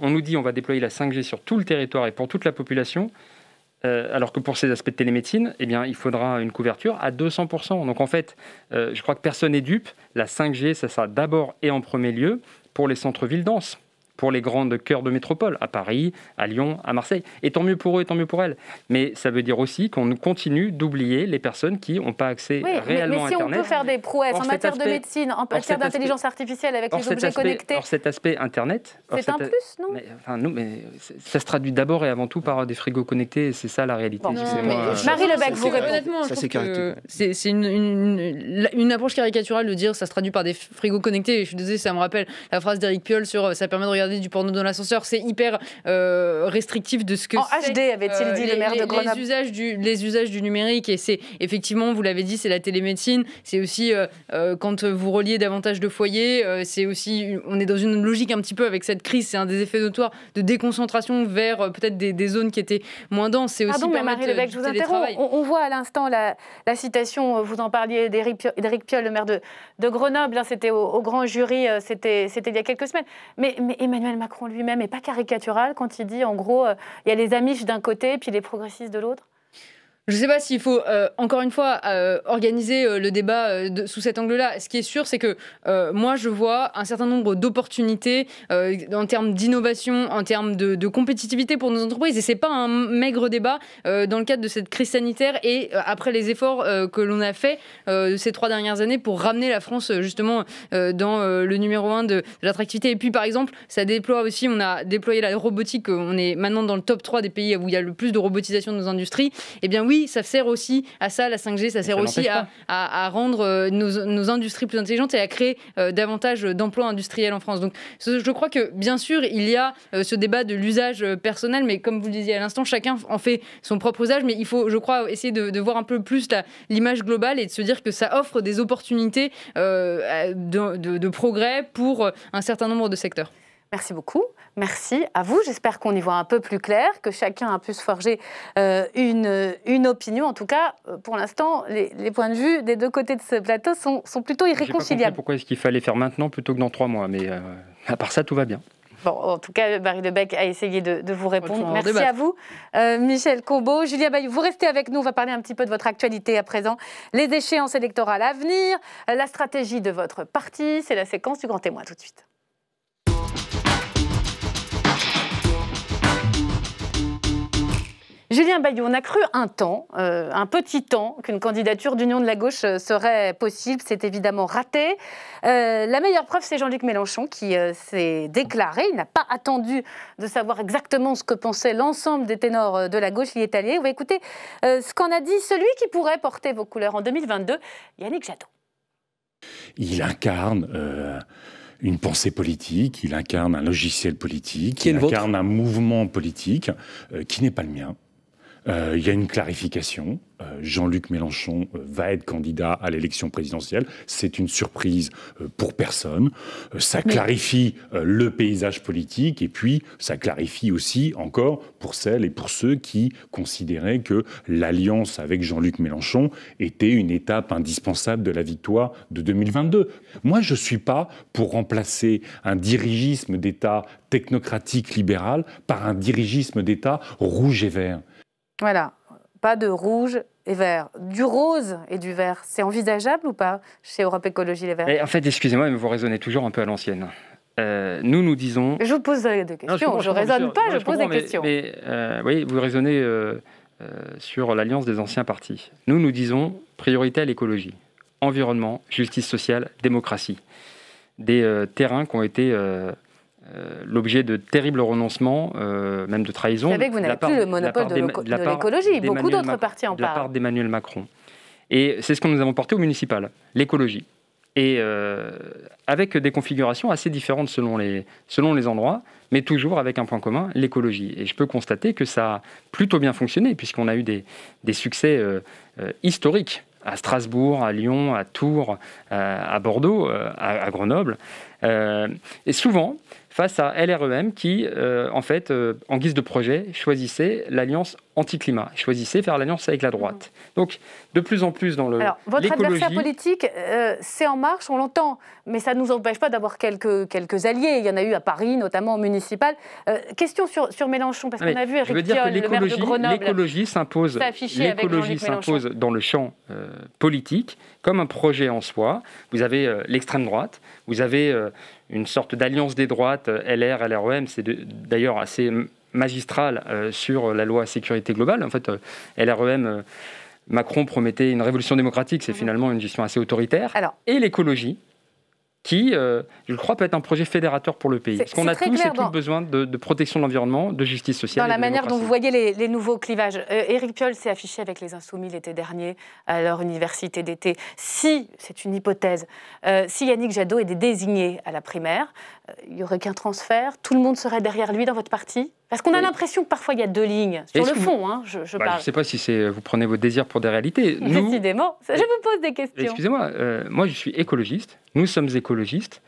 On nous dit on va déployer la 5G sur tout le territoire et pour toute la population, alors que pour ces aspects de télémédecine, eh bien, il faudra une couverture à 200%. Donc en fait, je crois que personne n'est dupe. La 5G, ça sera d'abord et en premier lieu pour les centres-villes denses, pour les grandes cœurs de métropole, à Paris, à Lyon, à Marseille. Et tant mieux pour eux, et tant mieux pour elles. Mais ça veut dire aussi qu'on continue d'oublier les personnes qui n'ont pas accès réellement à Internet. Mais si on peut faire des prouesses en matière de médecine, en matière d'intelligence artificielle avec les objets connectés... Or cet aspect Internet... C'est un plus, non ? mais ça se traduit d'abord et avant tout par des frigos connectés, et c'est ça la réalité. Bon, Marie Lebec, vous répondez. Honnêtement, je trouve que c'est une approche caricaturale de dire ça se traduit par des frigos connectés. Je suis désolée, ça me rappelle la phrase d'Éric Piolle sur ça permet de regarder du porno dans l'ascenseur, c'est hyper restrictif de ce que c'est. En HD, avait-il dit le maire de Grenoble. Les usages du numérique, et c'est effectivement, vous l'avez dit, c'est la télémédecine, c'est aussi quand vous reliez davantage de foyers, c'est aussi, on est dans une logique un petit peu avec cette crise, c'est un des effets notoires de déconcentration vers peut-être des zones qui étaient moins denses. C'est aussi permettre Marie Lebec, je vous interromps. On voit à l'instant la citation, vous en parliez d'Éric Piolle, le maire de Grenoble, hein, c'était au grand jury, c'était il y a quelques semaines. Mais Emmanuel Macron lui-même n'est pas caricatural quand il dit, en gros, il y a les amiches d'un côté puis les progressistes de l'autre ? Je ne sais pas s'il faut, encore une fois, organiser le débat sous cet angle-là. Ce qui est sûr, c'est que moi, je vois un certain nombre d'opportunités en termes d'innovation, en termes de compétitivité pour nos entreprises. Et ce n'est pas un maigre débat dans le cadre de cette crise sanitaire et après les efforts que l'on a fait ces 3 dernières années pour ramener la France, justement, dans le numéro 1 de l'attractivité. Et puis, par exemple, ça déploie aussi, on a déployé la robotique. On est maintenant dans le top 3 des pays où il y a le plus de robotisation de nos industries. Eh bien, oui, ça sert aussi à ça, la 5G, ça sert aussi à rendre nos industries plus intelligentes et à créer davantage d'emplois industriels en France. Donc, je crois que, bien sûr, il y a ce débat de l'usage personnel, mais comme vous le disiez à l'instant, chacun en fait son propre usage, mais il faut, je crois, essayer de voir un peu plus l'image globale et de se dire que ça offre des opportunités de progrès pour un certain nombre de secteurs. Merci beaucoup. Merci à vous. J'espère qu'on y voit un peu plus clair, que chacun a pu se forger une opinion. En tout cas, pour l'instant, les points de vue des deux côtés de ce plateau sont plutôt irréconciliables. Je n'ai pas compris pourquoi est-ce qu'il fallait faire maintenant plutôt que dans 3 mois, mais à part ça, tout va bien. Bon, en tout cas, Marie Lebec a essayé de vous répondre. Merci à vous. Michel Combeau, Julia Bayou, vous restez avec nous. On va parler un petit peu de votre actualité à présent. Les échéances électorales à venir, la stratégie de votre parti. C'est la séquence du grand témoin tout de suite. Julien Bayou, on a cru un petit temps, qu'une candidature d'Union de la gauche serait possible. C'est évidemment raté. La meilleure preuve, c'est Jean-Luc Mélenchon qui s'est déclaré. Il n'a pas attendu de savoir exactement ce que pensait l'ensemble des ténors de la gauche. Il y est allé. On va écouter ce qu'en a dit celui qui pourrait porter vos couleurs en 2022, Yannick Jadot. Il incarne une pensée politique, il incarne un logiciel politique, il incarne un mouvement politique qui n'est pas le mien. Il y a une clarification. Jean-Luc Mélenchon va être candidat à l'élection présidentielle. C'est une surprise pour personne. Ça clarifie le paysage politique et puis ça clarifie aussi encore pour celles et pour ceux qui considéraient que l'alliance avec Jean-Luc Mélenchon était une étape indispensable de la victoire de 2022. Moi, je ne suis pas pour remplacer un dirigisme d'État technocratique libéral par un dirigisme d'État rouge et vert. Voilà, pas de rouge et vert. Du rose et du vert, c'est envisageable ou pas chez Europe Écologie Les Verts? En fait, excusez-moi, mais vous raisonnez toujours un peu à l'ancienne. Nous disons... Je vous pose des questions, je ne raisonne pas, je pose des questions. Oui, vous raisonnez sur l'alliance des anciens partis. Nous disons priorité à l'écologie, environnement, justice sociale, démocratie. Des terrains qui ont été... l'objet de terribles renoncements, même de trahison. Vous savez que vous n'avez plus le monopole de l'écologie. Beaucoup d'autres partis en parlent. De la part d'Emmanuel Macron. Et c'est ce que nous avons porté au municipal, l'écologie. Et avec des configurations assez différentes selon les endroits, mais toujours avec un point commun, l'écologie. Et je peux constater que ça a plutôt bien fonctionné, puisqu'on a eu des succès historiques à Strasbourg, à Lyon, à Tours, à Bordeaux, à Grenoble. Et souvent, face à LREM qui, en guise de projet, choisissait l'alliance anti-climat, choisissait faire l'alliance avec la droite. Donc, de plus en plus dans l'écologie... Alors, votre adversaire politique, c'est En Marche, on l'entend, mais ça ne nous empêche pas d'avoir quelques alliés. Il y en a eu à Paris, notamment au municipal. Question sur Mélenchon, parce qu'on a vu Éric Piolle, le maire de Grenoble, l'écologie s'impose dans le champ politique comme un projet en soi. Vous avez l'extrême droite, vous avez une sorte d'alliance des droites, LR, LREM, c'est d'ailleurs assez magistral sur la loi sécurité globale. En fait, LREM, Macron promettait une révolution démocratique, c'est finalement une gestion assez autoritaire. Et l'écologie, qui, je crois, peut être un projet fédérateur pour le pays. Parce qu'on a tous et toutes besoin de protection de l'environnement, de justice sociale. Dans la manière dont vous voyez les nouveaux clivages. Éric Piolle s'est affiché avec les Insoumis l'été dernier à leur université d'été. Si, c'est une hypothèse, si Yannick Jadot était désigné à la primaire, il n'y aurait qu'un transfert, tout le monde serait derrière lui dans votre parti? Parce qu'on a l'impression que parfois il y a deux lignes. Sur le fond, hein, je parle. Je ne sais pas si vous prenez vos désirs pour des réalités. Décidément, je vous pose des questions. Excusez-moi, moi je suis écologiste, nous sommes écologistes,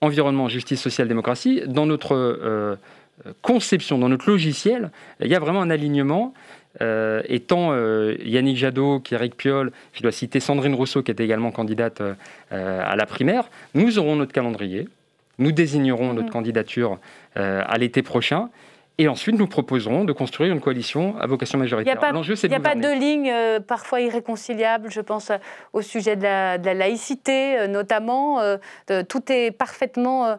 environnement, justice sociale, démocratie. Dans notre conception, dans notre logiciel, il y a vraiment un alignement. Et tant Yannick Jadot qu'Éric Piolle, je dois citer Sandrine Rousseau qui était également candidate à la primaire, nous aurons notre calendrier, nous désignerons notre candidature à l'été prochain. Et ensuite, nous proposerons de construire une coalition à vocation majoritaire. L'enjeu, c'est de gouverner. Il n'y a pas de lignes parfois irréconciliables. Je pense au sujet de la laïcité, notamment. Tout est parfaitement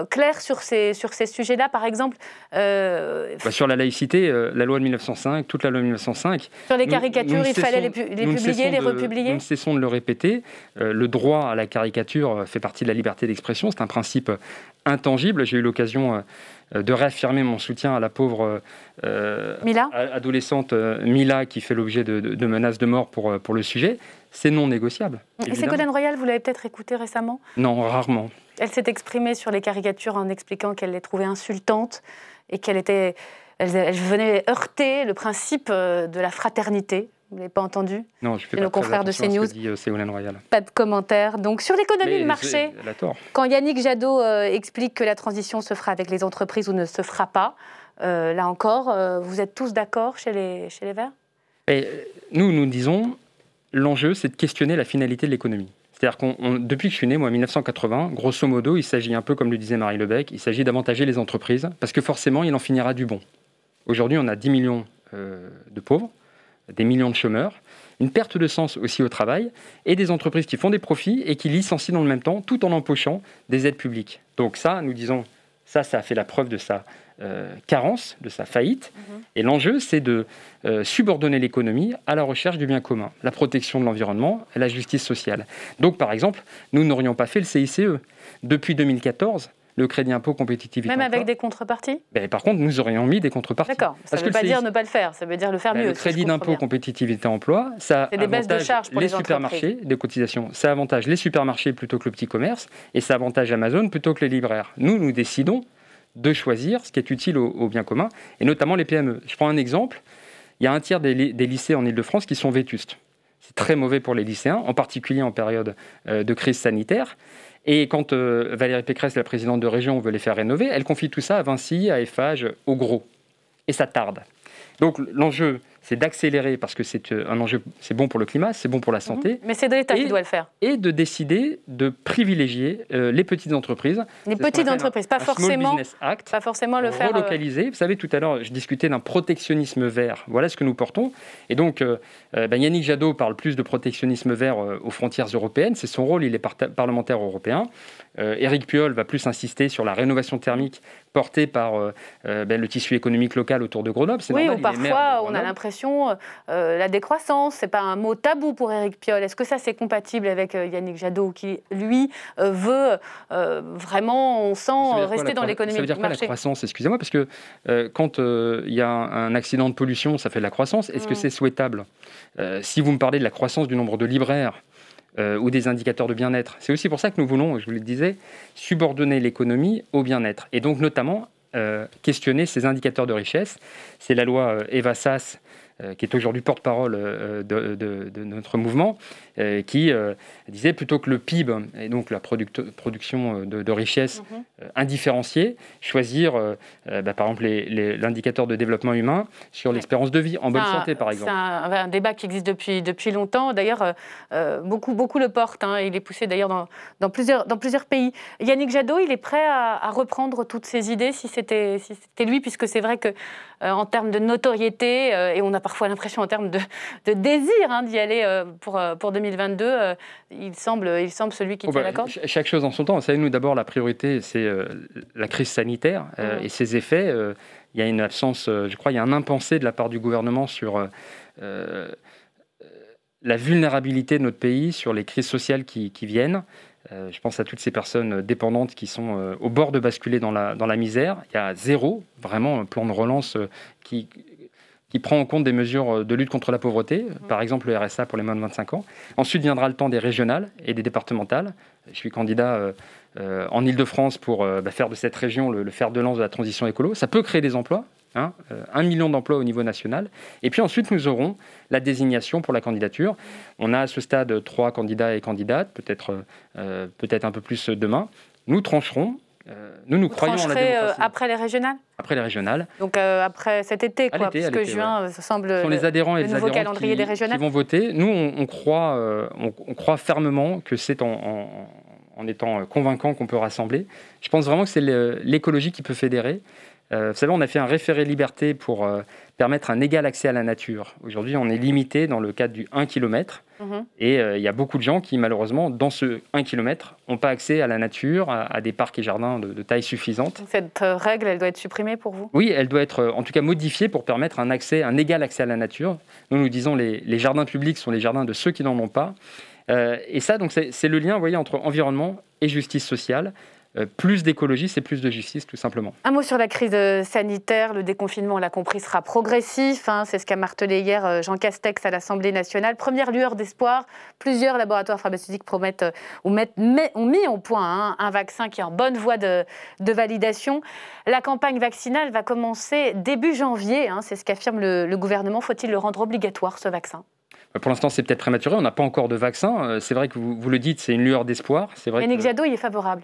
clair sur ces sujets-là, par exemple. Sur la laïcité, la loi de 1905, toute la loi de 1905. Sur les caricatures, il fallait les publier, les republier. Nous ne cessons de le répéter. Le droit à la caricature fait partie de la liberté d'expression. C'est un principe intangible. J'ai eu l'occasion de réaffirmer mon soutien à la pauvre adolescente Mila qui fait l'objet de menaces de mort pour le sujet. C'est non négociable. Et Ségolène Royal, vous l'avez peut-être écoutée récemment? Non, rarement. Elle s'est exprimée sur les caricatures en expliquant qu'elle les trouvait insultantes et elle venait heurter le principe de la fraternité. Vous ne l'avez pas entendu? Non, je fais pas nos confrères de CNews. Ce que dit Ségolène Royal. Pas de commentaires. Donc sur l'économie de marché, quand Yannick Jadot explique que la transition se fera avec les entreprises ou ne se fera pas, là encore, vous êtes tous d'accord chez les Verts? Nous disons, l'enjeu, c'est de questionner la finalité de l'économie. C'est-à-dire que depuis que je suis né, moi, en 1980, grosso modo, il s'agit un peu, comme le disait Marie Lebec, il s'agit d'avantager les entreprises, parce que forcément, il en finira du bon. Aujourd'hui, on a 10 millions de pauvres, des millions de chômeurs, une perte de sens aussi au travail, et des entreprises qui font des profits et qui licencient dans le même temps, tout en empochant des aides publiques. Donc ça, nous disons, ça a fait la preuve de sa carence, de sa faillite. Et l'enjeu, c'est de subordonner l'économie à la recherche du bien commun, la protection de l'environnement, la justice sociale. Donc, par exemple, nous n'aurions pas fait le CICE. Depuis 2014, le crédit impôt compétitivité Même emploi, avec des contreparties? Par contre, nous aurions mis des contreparties. D'accord, ça ne veut pas dire ne pas le faire, ça veut dire le faire mieux. Le crédit d'impôt compétitivité emploi, ça des baisses de charges pour les supermarchés, des cotisations. Ça avantage les supermarchés plutôt que le petit commerce, et ça avantage Amazon plutôt que les libraires. Nous décidons de choisir ce qui est utile au bien commun, et notamment les PME. Je prends un exemple. il y a un tiers des lycées en Ile-de-France qui sont vétustes. C'est très mauvais pour les lycéens, en particulier en période de crise sanitaire. Et quand Valérie Pécresse, la présidente de région, veut les faire rénover, elle confie tout ça à Vinci, à Eiffage, au gros. Et ça tarde. Donc l'enjeu, c'est d'accélérer, parce que c'est un enjeu, c'est bon pour le climat, c'est bon pour la santé. Mais c'est de l'État qui doit le faire. Et de décider de privilégier les petites entreprises. Les petites entreprises, pas forcément, Small Business Act, pas forcément le faire. Relocaliser. Vous savez, tout à l'heure, je discutais d'un protectionnisme vert. Voilà ce que nous portons. Et donc, Yannick Jadot parle plus de protectionnisme vert aux frontières européennes. C'est son rôle, il est parlementaire européen. Éric Piolle va plus insister sur la rénovation thermique portée par le tissu économique local autour de Grenoble. C'est oui, normal, ou parfois on a l'impression la décroissance, c'est pas un mot tabou pour Éric Piolle. Est-ce que ça c'est compatible avec Yannick Jadot qui lui veut vraiment, on sent, rester dans l'économie du marché? Ça veut dire quoi la croissance? Excusez-moi, parce que quand il y a un accident de pollution, ça fait de la croissance. Est-ce que c'est souhaitable? Si vous me parlez de la croissance du nombre de libraires, ou des indicateurs de bien-être. C'est aussi pour ça que nous voulons, je vous le disais, subordonner l'économie au bien-être. Et donc notamment questionner ces indicateurs de richesse. C'est la loi Eva Sas, qui est aujourd'hui porte-parole de notre mouvement, qui disait plutôt que le PIB, et donc la production de richesse indifférenciée, choisir par exemple l'indicateur de développement humain sur l'espérance de vie en bonne santé, par exemple. C'est un débat qui existe depuis longtemps. D'ailleurs, beaucoup le portent. Il est poussé d'ailleurs dans plusieurs pays. Yannick Jadot, il est prêt à reprendre toutes ces idées si c'était lui, puisque c'est vrai que en termes de notoriété, et on a parfois l'impression en termes de désir d'y aller pour 2022, il semble celui qui tient la corde. Chaque chose en son temps. Vous savez, nous, d'abord, la priorité, c'est la crise sanitaire et ses effets. Il y a une absence, je crois, il y a un impensé de la part du gouvernement sur la vulnérabilité de notre pays, sur les crises sociales qui viennent. Je pense à toutes ces personnes dépendantes qui sont au bord de basculer dans la misère. Il y a vraiment un plan de relance qui prend en compte des mesures de lutte contre la pauvreté, par exemple le RSA pour les moins de 25 ans. Ensuite viendra le temps des régionales et des départementales. Je suis candidat en Ile-de-France pour faire de cette région le fer de lance de la transition écolo. Ça peut créer des emplois. 1 million d'emplois au niveau national. Et puis ensuite, nous aurons la désignation pour la candidature. On a à ce stade 3 candidats et candidates, peut-être un peu plus demain. Nous trancherons. Nous croyons en la démocratie. Après les régionales? Après les régionales. Donc après cet été, puisque juin, ça semble les adhérents et le nouveau calendrier des régionales. Qui vont voter. Nous, on croit fermement que c'est en étant convaincant qu'on peut rassembler. Je pense vraiment que c'est l'écologie qui peut fédérer. Vous savez, on a fait un référé liberté pour permettre un égal accès à la nature. Aujourd'hui, on est limité dans le cadre du 1 km. Et il y a beaucoup de gens qui, malheureusement, dans ce 1 km, n'ont pas accès à la nature, à des parcs et jardins de taille suffisante. Donc cette règle, elle doit être supprimée pour vous? Oui, elle doit être en tout cas modifiée pour permettre un égal accès à la nature. Nous disons les jardins publics sont les jardins de ceux qui n'en ont pas. Et ça, donc, c'est le lien, vous voyez, entre environnement et justice sociale. Plus d'écologie, c'est plus de justice, tout simplement. Un mot sur la crise sanitaire. Le déconfinement, on l'a compris, sera progressif. C'est ce qu'a martelé hier Jean Castex à l'Assemblée nationale. Première lueur d'espoir. Plusieurs laboratoires pharmaceutiques promettent ont mis au point un vaccin qui est en bonne voie de validation. La campagne vaccinale va commencer début janvier. C'est ce qu'affirme le gouvernement. Faut-il le rendre obligatoire, ce vaccin? Pour l'instant, c'est peut-être prématuré. On n'a pas encore de vaccin. C'est vrai que vous le dites, c'est une lueur d'espoir. Yannick Jadot, il est favorable.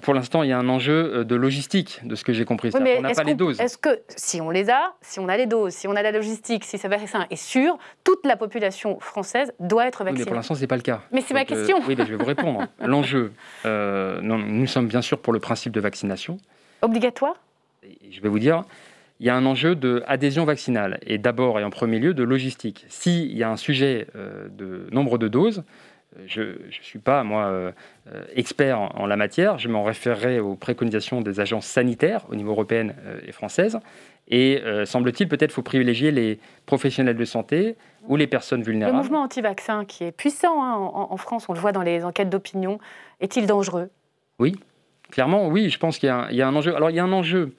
Pour l'instant, il y a un enjeu de logistique, de ce que j'ai compris. Oui, mais on n'a pas les doses. Est-ce que, si on les a, si on a les doses, si on a la logistique, si ce vaccin est sûr, toute la population française doit être vaccinée? Oui, mais pour l'instant, ce n'est pas le cas. Mais c'est ma question. Oui, mais je vais vous répondre. L'enjeu, nous sommes bien sûr pour le principe de vaccination. Obligatoire? Je vais vous dire, il y a un enjeu d'adhésion vaccinale, et d'abord et en premier lieu de logistique. S'il y a un sujet de nombre de doses, je ne suis pas, moi, expert en la matière. Je m'en référerai aux préconisations des agences sanitaires au niveau européen et française. Et semble-t-il, peut-être faut privilégier les professionnels de santé ou les personnes vulnérables. Le mouvement anti-vaccin, qui est puissant en France, on le voit dans les enquêtes d'opinion, est-il dangereux? Oui, clairement, oui. Je pense qu'il y a un enjeu. Alors, il y a un enjeu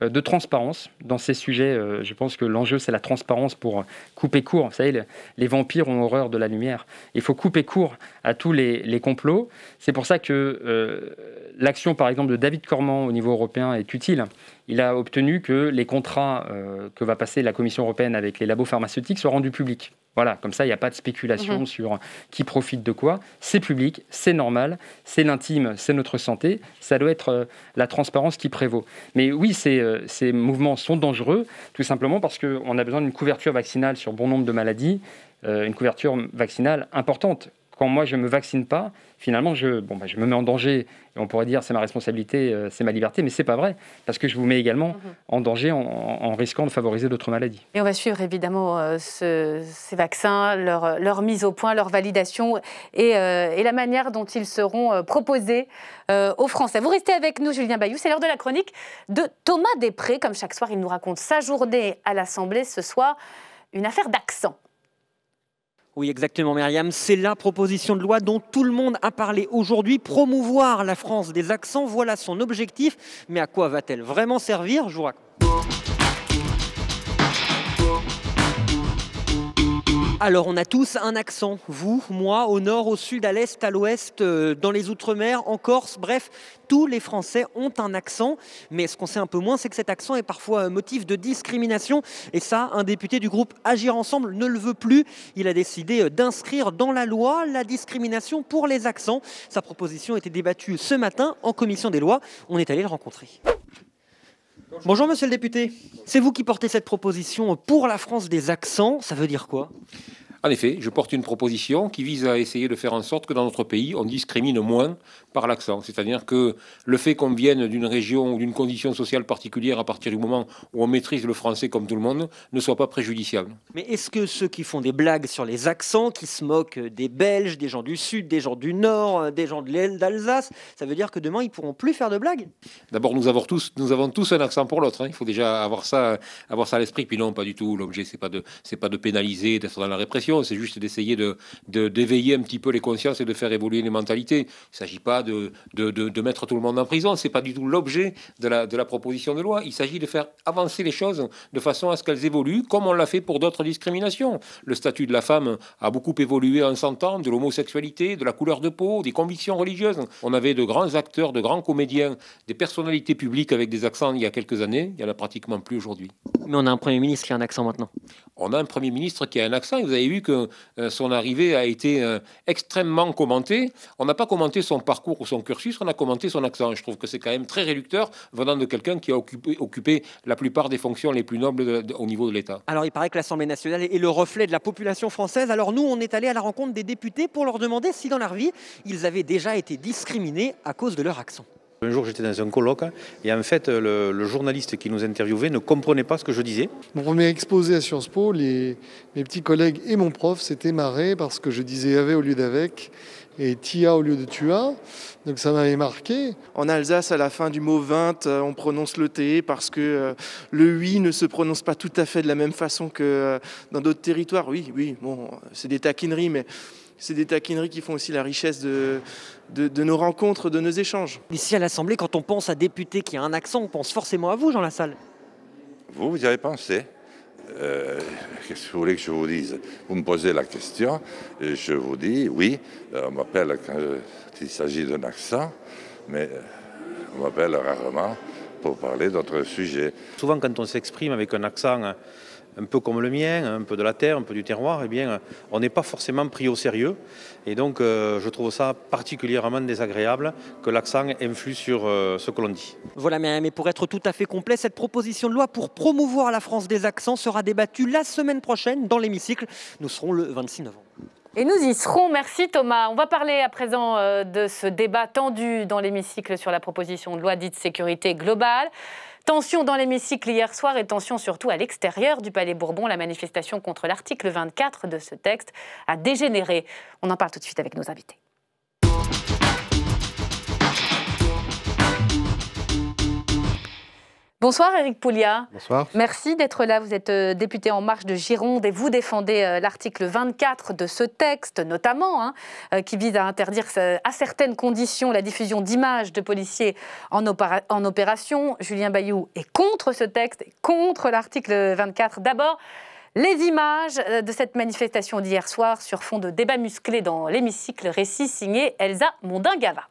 de transparence dans ces sujets. Je pense que l'enjeu, c'est la transparence pour couper court. Vous savez, les vampires ont horreur de la lumière. Il faut couper court à tous les complots. C'est pour ça que l'action, par exemple, de David Cormand au niveau européen est utile. il a obtenu que les contrats que va passer la Commission européenne avec les labos pharmaceutiques soient rendus publics. Voilà, comme ça, il n'y a pas de spéculation sur qui profite de quoi. C'est public, c'est normal, c'est l'intime, c'est notre santé. Ça doit être la transparence qui prévaut. Mais oui, ces mouvements sont dangereux, tout simplement parce qu'on a besoin d'une couverture vaccinale sur bon nombre de maladies, une couverture vaccinale importante. Quand moi, je ne me vaccine pas, finalement, je me mets en danger. Et on pourrait dire c'est ma responsabilité, c'est ma liberté, mais ce n'est pas vrai, parce que je vous mets également en danger en risquant de favoriser d'autres maladies. Et on va suivre évidemment ces vaccins, leur mise au point, leur validation et la manière dont ils seront proposés aux Français. Vous restez avec nous, Julien Bayou. C'est l'heure de la chronique de Thomas Després. Comme chaque soir, il nous raconte sa journée à l'Assemblée. Ce soir, une affaire d'accent. Oui, exactement, Myriam. C'est la proposition de loi dont tout le monde a parlé aujourd'hui. Promouvoir la France des accents, voilà son objectif. Mais à quoi va-t-elle vraiment servir? Je vous raconte. Alors, on a tous un accent. Vous, moi, au nord, au sud, à l'est, à l'ouest, dans les Outre-mer, en Corse, bref, tous les Français ont un accent. Mais ce qu'on sait un peu moins, c'est que cet accent est parfois un motif de discrimination. Et ça, un député du groupe Agir Ensemble ne le veut plus. Il a décidé d'inscrire dans la loi la discrimination pour les accents. Sa proposition a été débattue ce matin en commission des lois. On est allé le rencontrer. Bonjour monsieur le député, c'est vous qui portez cette proposition pour la France des accents, ça veut dire quoi? En effet, je porte une proposition qui vise à essayer de faire en sorte que dans notre pays, on discrimine moins par l'accent. C'est-à-dire que le fait qu'on vienne d'une région ou d'une condition sociale particulière à partir du moment où on maîtrise le français comme tout le monde, ne soit pas préjudiciable. Mais est-ce que ceux qui font des blagues sur les accents, qui se moquent des Belges, des gens du Sud, des gens du Nord, des gens de l'aile d'Alsace, ça veut dire que demain, ils ne pourront plus faire de blagues? D'abord, nous avons tous un accent pour l'autre. Il faut déjà avoir ça à l'esprit. Puis non, pas du tout. L'objet, c'est pas de pénaliser, d'être dans la répression. C'est juste d'essayer d'éveiller un petit peu les consciences et de faire évoluer les mentalités. Il ne s'agit pas de mettre tout le monde en prison. Ce n'est pas du tout l'objet de la proposition de loi. Il s'agit de faire avancer les choses de façon à ce qu'elles évoluent, comme on l'a fait pour d'autres discriminations. Le statut de la femme a beaucoup évolué en 100 ans, de l'homosexualité, de la couleur de peau, des convictions religieuses. On avait de grands acteurs, de grands comédiens, des personnalités publiques avec des accents il y a quelques années. Il n'y en a pratiquement plus aujourd'hui. Mais on a un Premier ministre qui a un accent maintenant. On a un Premier ministre qui a un accent. Et vous avez vu que son arrivée a été extrêmement commentée. On n'a pas commenté son parcours ou son cursus, on a commenté son accent. Je trouve que c'est quand même très réducteur venant de quelqu'un qui a occupé la plupart des fonctions les plus nobles au niveau de l'État. Alors il paraît que l'Assemblée nationale est le reflet de la population française. Alors nous, on est allé à la rencontre des députés pour leur demander si dans leur vie, ils avaient déjà été discriminés à cause de leur accent. Un jour, j'étais dans un colloque et en fait, le journaliste qui nous interviewait ne comprenait pas ce que je disais. Mon premier exposé à Sciences Po, mes petits collègues et mon prof s'étaient marrés parce que je disais « avait » au lieu d'« avec » et « tia » au lieu de « tu as ». Donc ça m'avait marqué. En Alsace, à la fin du mot 20, on prononce le T parce que le oui ne se prononce pas tout à fait de la même façon que dans d'autres territoires. Oui, bon, c'est des taquineries, mais c'est des taquineries qui font aussi la richesse de nos rencontres, de nos échanges. Ici à l'Assemblée, quand on pense à député qui a un accent, on pense forcément à vous, Jean Lassalle. Vous y avez pensé? Qu'est-ce que vous voulez que je vous dise? Vous me posez la question, et je vous dis, oui, on m'appelle quand il s'agit d'un accent, mais on m'appelle rarement pour parler d'autres sujets. Souvent, quand on s'exprime avec un accent un peu comme le mien, un peu de la terre, un peu du terroir, eh bien, on n'est pas forcément pris au sérieux. Et donc, je trouve ça particulièrement désagréable que l'accent influe sur ce que l'on dit. Voilà, mais pour être tout à fait complet, cette proposition de loi pour promouvoir la France des accents sera débattue la semaine prochaine dans l'hémicycle. Nous serons le 26 novembre. Et nous y serons. Merci Thomas. On va parler à présent de ce débat tendu dans l'hémicycle sur la proposition de loi dite sécurité globale. Tension dans l'hémicycle hier soir et tension surtout à l'extérieur du Palais Bourbon. La manifestation contre l'article 24 de ce texte a dégénéré. On en parle tout de suite avec nos invités. Bonsoir Éric Pouliat. Bonsoir. Merci d'être là. Vous êtes député En Marche de Gironde et vous défendez l'article 24 de ce texte, notamment, qui vise à interdire à certaines conditions la diffusion d'images de policiers en opération. Julien Bayou est contre ce texte, contre l'article 24. D'abord, les images de cette manifestation d'hier soir sur fond de débat musclé dans l'hémicycle, récit signé Elsa Mondin-Gava.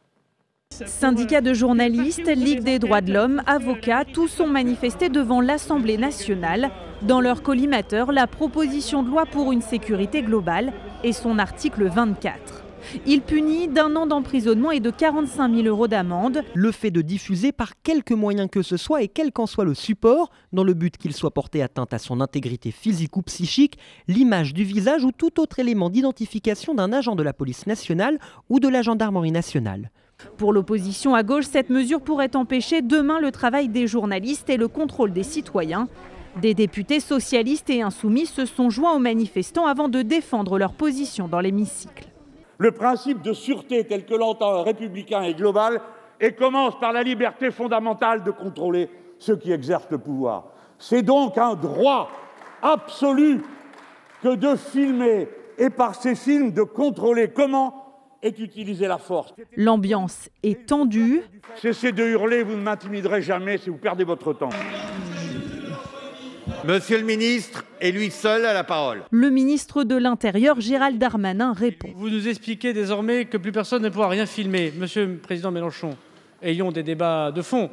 Syndicats de journalistes, Ligue des droits de l'homme, avocats, tous ont manifesté devant l'Assemblée nationale. Dans leur collimateur, la proposition de loi pour une sécurité globale et son article 24. Il punit d'1 an d'emprisonnement et de 45 000 € d'amende le fait de diffuser par quelque moyen que ce soit et quel qu'en soit le support, dans le but qu'il soit porté atteinte à son intégrité physique ou psychique, l'image du visage ou tout autre élément d'identification d'un agent de la police nationale ou de la gendarmerie nationale. Pour l'opposition à gauche, cette mesure pourrait empêcher demain le travail des journalistes et le contrôle des citoyens. Des députés socialistes et insoumis se sont joints aux manifestants avant de défendre leur position dans l'hémicycle. Le principe de sûreté tel que l'entend un républicain est global et commence par la liberté fondamentale de contrôler ceux qui exercent le pouvoir. C'est donc un droit absolu que de filmer et par ces films de contrôler comment est utilisée la force. L'ambiance est tendue. Cessez de hurler, vous ne m'intimiderez jamais si vous perdez votre temps. Monsieur le ministre est lui seul à la parole. Le ministre de l'Intérieur, Gérald Darmanin, répond. Vous nous expliquez désormais que plus personne ne pourra rien filmer. Monsieur le Président Mélenchon, ayons des débats de fond,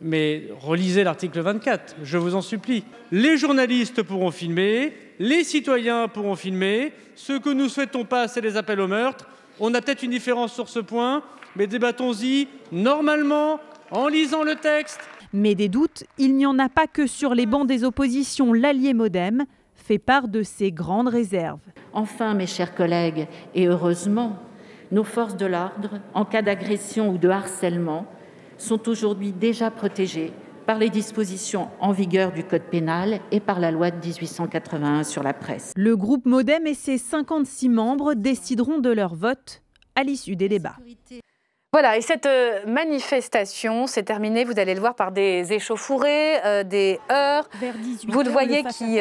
mais relisez l'article 24, je vous en supplie. Les journalistes pourront filmer, les citoyens pourront filmer. Ce que nous ne souhaitons pas, c'est les appels au meurtre. On a peut-être une différence sur ce point, mais débattons-y normalement, en lisant le texte. Mais des doutes, il n'y en a pas que sur les bancs des oppositions. L'allié MoDem fait part de ses grandes réserves. Enfin, mes chers collègues, et heureusement, nos forces de l'ordre, en cas d'agression ou de harcèlement, sont aujourd'hui déjà protégées par les dispositions en vigueur du Code pénal et par la loi de 1881 sur la presse. Le groupe MoDem et ses 56 membres décideront de leur vote à l'issue des débats. Voilà, et cette manifestation s'est terminée, vous allez le voir, par des échauffourées, des heurts. Vous le voyez qui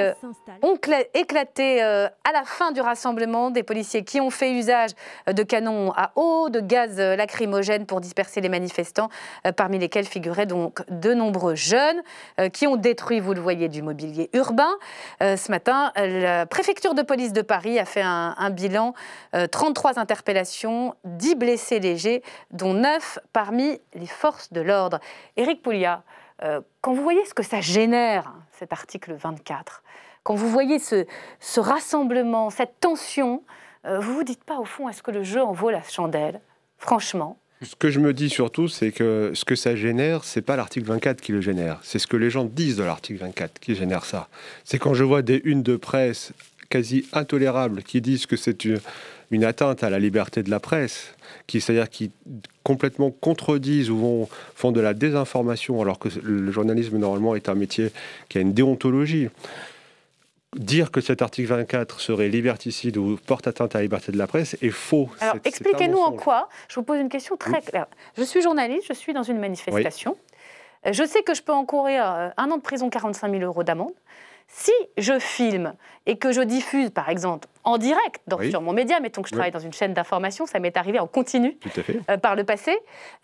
ont éclaté à la fin du rassemblement, des policiers qui ont fait usage de canons à eau, de gaz lacrymogène pour disperser les manifestants, parmi lesquels figuraient donc de nombreux jeunes qui ont détruit, vous le voyez, du mobilier urbain. Ce matin, la préfecture de police de Paris a fait un bilan, 33 interpellations, 10 blessés légers, dont 9 parmi les forces de l'ordre. Éric Pouliat, quand vous voyez ce que ça génère, cet article 24, quand vous voyez ce rassemblement, cette tension, vous vous dites pas au fond, est-ce que le jeu en vaut la chandelle, franchement? Ce que je me dis surtout, c'est que ce que ça génère, c'est pas l'article 24 qui le génère. C'est ce que les gens disent de l'article 24 qui génère ça. C'est quand je vois des unes de presse quasi intolérables qui disent que c'est une atteinte à la liberté de la presse, c'est-à-dire qui complètement contredisent ou font de la désinformation, alors que le journalisme, normalement, est un métier qui a une déontologie. Dire que cet article 24 serait liberticide ou porte atteinte à la liberté de la presse est faux. Alors, expliquez-nous en quoi. Je vous pose une question très claire. Je suis journaliste, je suis dans une manifestation. Oui. Je sais que je peux encourir 1 an de prison, 45 000 € d'amende. Si je filme et que je diffuse, par exemple, en direct sur mon média, mettons que je travaille dans une chaîne d'information, ça m'est arrivé en continu par le passé,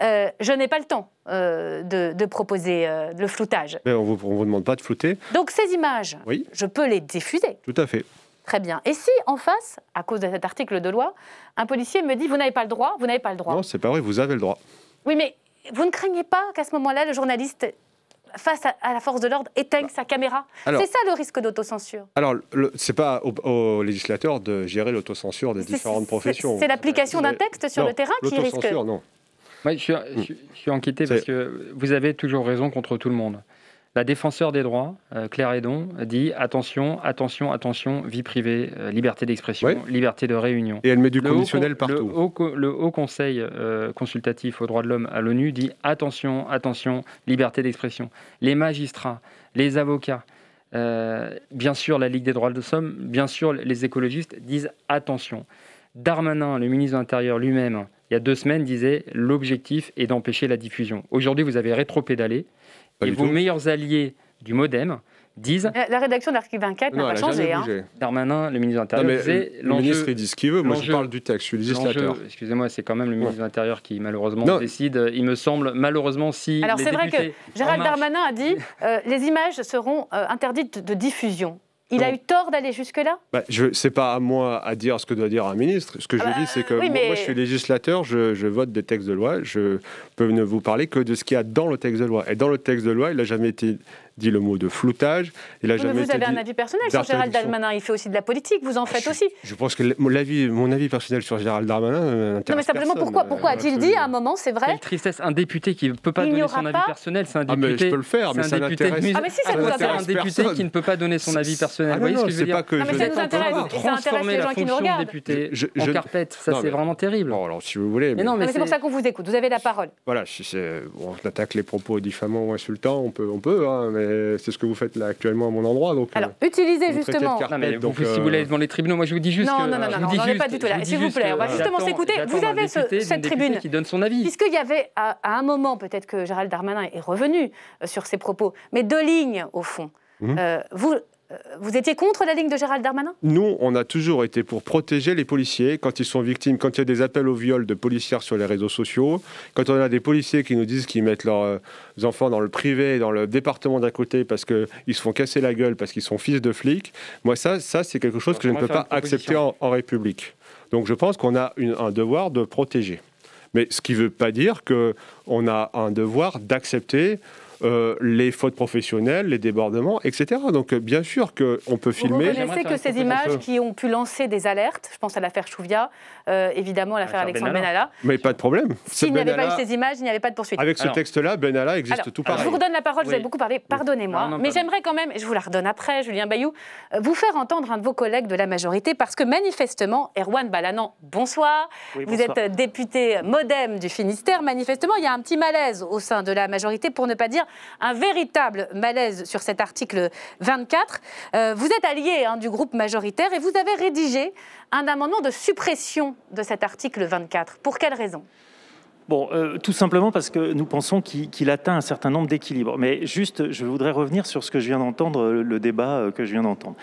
je n'ai pas le temps de proposer le floutage. Mais on ne vous demande pas de flouter. Donc ces images, je peux les diffuser. Tout à fait. Très bien. Et si, en face, à cause de cet article de loi, un policier me dit « vous n'avez pas le droit, vous n'avez pas le droit ». Non, c'est pas vrai, vous avez le droit. Oui, mais vous ne craignez pas qu'à ce moment-là, le journaliste, face à la force de l'ordre, éteigne sa caméra? C'est ça le risque d'autocensure. Alors, ce n'est pas aux législateurs de gérer l'autocensure des différentes professions. C'est l'application d'un texte sur le terrain qui risque... L'autocensure, non. Moi, je suis inquiété parce que vous avez toujours raison contre tout le monde. La défenseur des droits, Claire Hédon, dit attention, attention, attention, vie privée, liberté d'expression, liberté de réunion. Et elle met du conditionnel partout. Le Haut Conseil consultatif aux droits de l'homme à l'ONU dit attention, attention, liberté d'expression. Les magistrats, les avocats, bien sûr la Ligue des droits de l'homme, bien sûr les écologistes disent attention. Darmanin, le ministre de l'Intérieur lui-même, il y a 2 semaines, disait l'objectif est d'empêcher la diffusion. Aujourd'hui, vous avez rétropédalé. Et vos meilleurs alliés du MoDem disent... La rédaction de l'article 24 n'a pas changé. Darmanin, le ministre de l'Intérieur, disait... Le ministre, il dit ce qu'il veut. Moi, je parle du texte, je suis législateur. Excusez-moi, c'est quand même le ministre de l'Intérieur qui, malheureusement, décide. Il me semble, malheureusement, si... Alors, c'est vrai que Gérald Darmanin a dit les images seront interdites de diffusion. Il a eu tort d'aller jusque-là? C'est pas à moi à dire ce que doit dire un ministre. Ce que je dis, c'est que moi, je suis législateur, je vote des textes de loi, je peux ne vous parler que de ce qu'il y a dans le texte de loi. Et dans le texte de loi, il n'a jamais été dit le mot de floutage. Il a jamais vous avez un avis personnel sur Gérald Darmanin, il fait aussi de la politique, vous en faites aussi. Je pense que mon avis personnel sur Gérald Darmanin n'intéresse non, mais simplement, personne. pourquoi a-t-il dit à un moment, c'est vrai? Quelle tristesse, un député qui ne peut pas donner son avis personnel, c'est un député. Mais je peux le faire, mais ça n'intéresse. Mais si, ça nous intéresse. Un député qui ne peut pas donner son avis personnel. Vous voyez ce que je veux dire? Non, mais ça nous intéresse, et ça intéresse les gens qui nous regardent. Député en carpette, ça c'est vraiment terrible. Alors, si vous voulez. Mais non, mais c'est pour ça qu'on vous écoute, vous avez la parole. Voilà, si on attaque les propos diffamants ou insultants, on peut, mais c'est ce que vous faites là actuellement à mon endroit. Donc, alors, utilisez justement. Non, mais si vous voulez devant les tribunaux, moi je vous dis juste que. Non, on n'est pas du tout là. S'il vous plaît, on va justement s'écouter. Vous avez cette tribune qui donne son avis. Puisqu'il y avait à un moment, peut-être que Gérald Darmanin est revenu sur ses propos, mais 2 lignes au fond. Vous étiez contre la ligne de Gérald Darmanin? Nous, on a toujours été pour protéger les policiers quand ils sont victimes, quand il y a des appels au viol de policières sur les réseaux sociaux, quand on a des policiers qui nous disent qu'ils mettent leurs enfants dans le privé, dans le département d'à côté parce qu'ils se font casser la gueule parce qu'ils sont fils de flics. Moi, ça c'est quelque chose que je ne peux pas accepter en République. Donc je pense qu'on a un devoir de protéger. Mais ce qui ne veut pas dire qu'on a un devoir d'accepter les fautes professionnelles, les débordements, etc. Donc bien sûr qu'on peut filmer. Vous reconnaissez que ces images qui ont pu lancer des alertes, je pense à l'affaire Chouvia, évidemment l'affaire Alexandre Benalla. Mais pas de problème. S'il n'y avait pas eu ces images, il n'y avait pas de poursuite. Avec ce texte-là, Benalla existe tout pareil. Je vous redonne la parole, vous avez beaucoup parlé, pardonnez-moi, mais j'aimerais quand même, je vous la redonne après, Julien Bayou, vous faire entendre un de vos collègues de la majorité, parce que manifestement, Erwan Balanant, bonsoir, vous êtes député MoDem du Finistère, manifestement, il y a un petit malaise au sein de la majorité, pour ne pas dire un véritable malaise sur cet article 24. Vous êtes allié du groupe majoritaire et vous avez rédigé un amendement de suppression de cet article 24. Pour quelle raison ? Bon, tout simplement parce que nous pensons qu'il atteint un certain nombre d'équilibres. Mais juste, je voudrais revenir sur ce que je viens d'entendre, le débat que je viens d'entendre.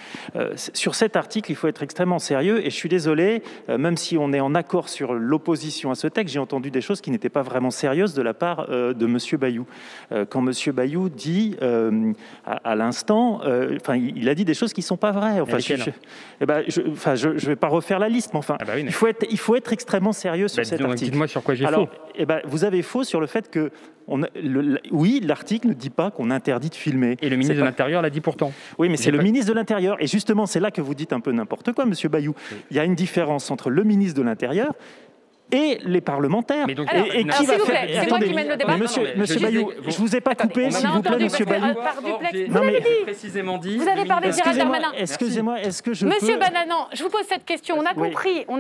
Sur cet article, il faut être extrêmement sérieux. Et je suis désolé, même si on est en accord sur l'opposition à ce texte, j'ai entendu des choses qui n'étaient pas vraiment sérieuses de la part de M. Bayou. Quand M. Bayou dit, à l'instant, il a dit des choses qui ne sont pas vraies. Enfin, je ne vais pas refaire la liste, mais enfin, il faut être extrêmement sérieux sur cet article. Dites-moi sur quoi j'ai faux. Vous avez faux sur le fait que, oui, l'article ne dit pas qu'on interdit de filmer. Et le ministre de l'Intérieur l'a dit pourtant. Oui, mais c'est le ministre de l'Intérieur. Et justement, c'est là que vous dites un peu n'importe quoi, Monsieur Bayou. Il y a une différence entre le ministre de l'Intérieur et les parlementaires. Mais donc, et qui va faire... C'est moi qui mène le débat. Monsieur Bayou, je ne vous ai pas coupé, s'il vous plaît, Monsieur Bayou. Vous l'avez dit. Précisément dit. Vous avez parlé de Gérald Darmanin. Excusez-moi, est-ce que je peux... Monsieur Balanant, je vous pose cette question. On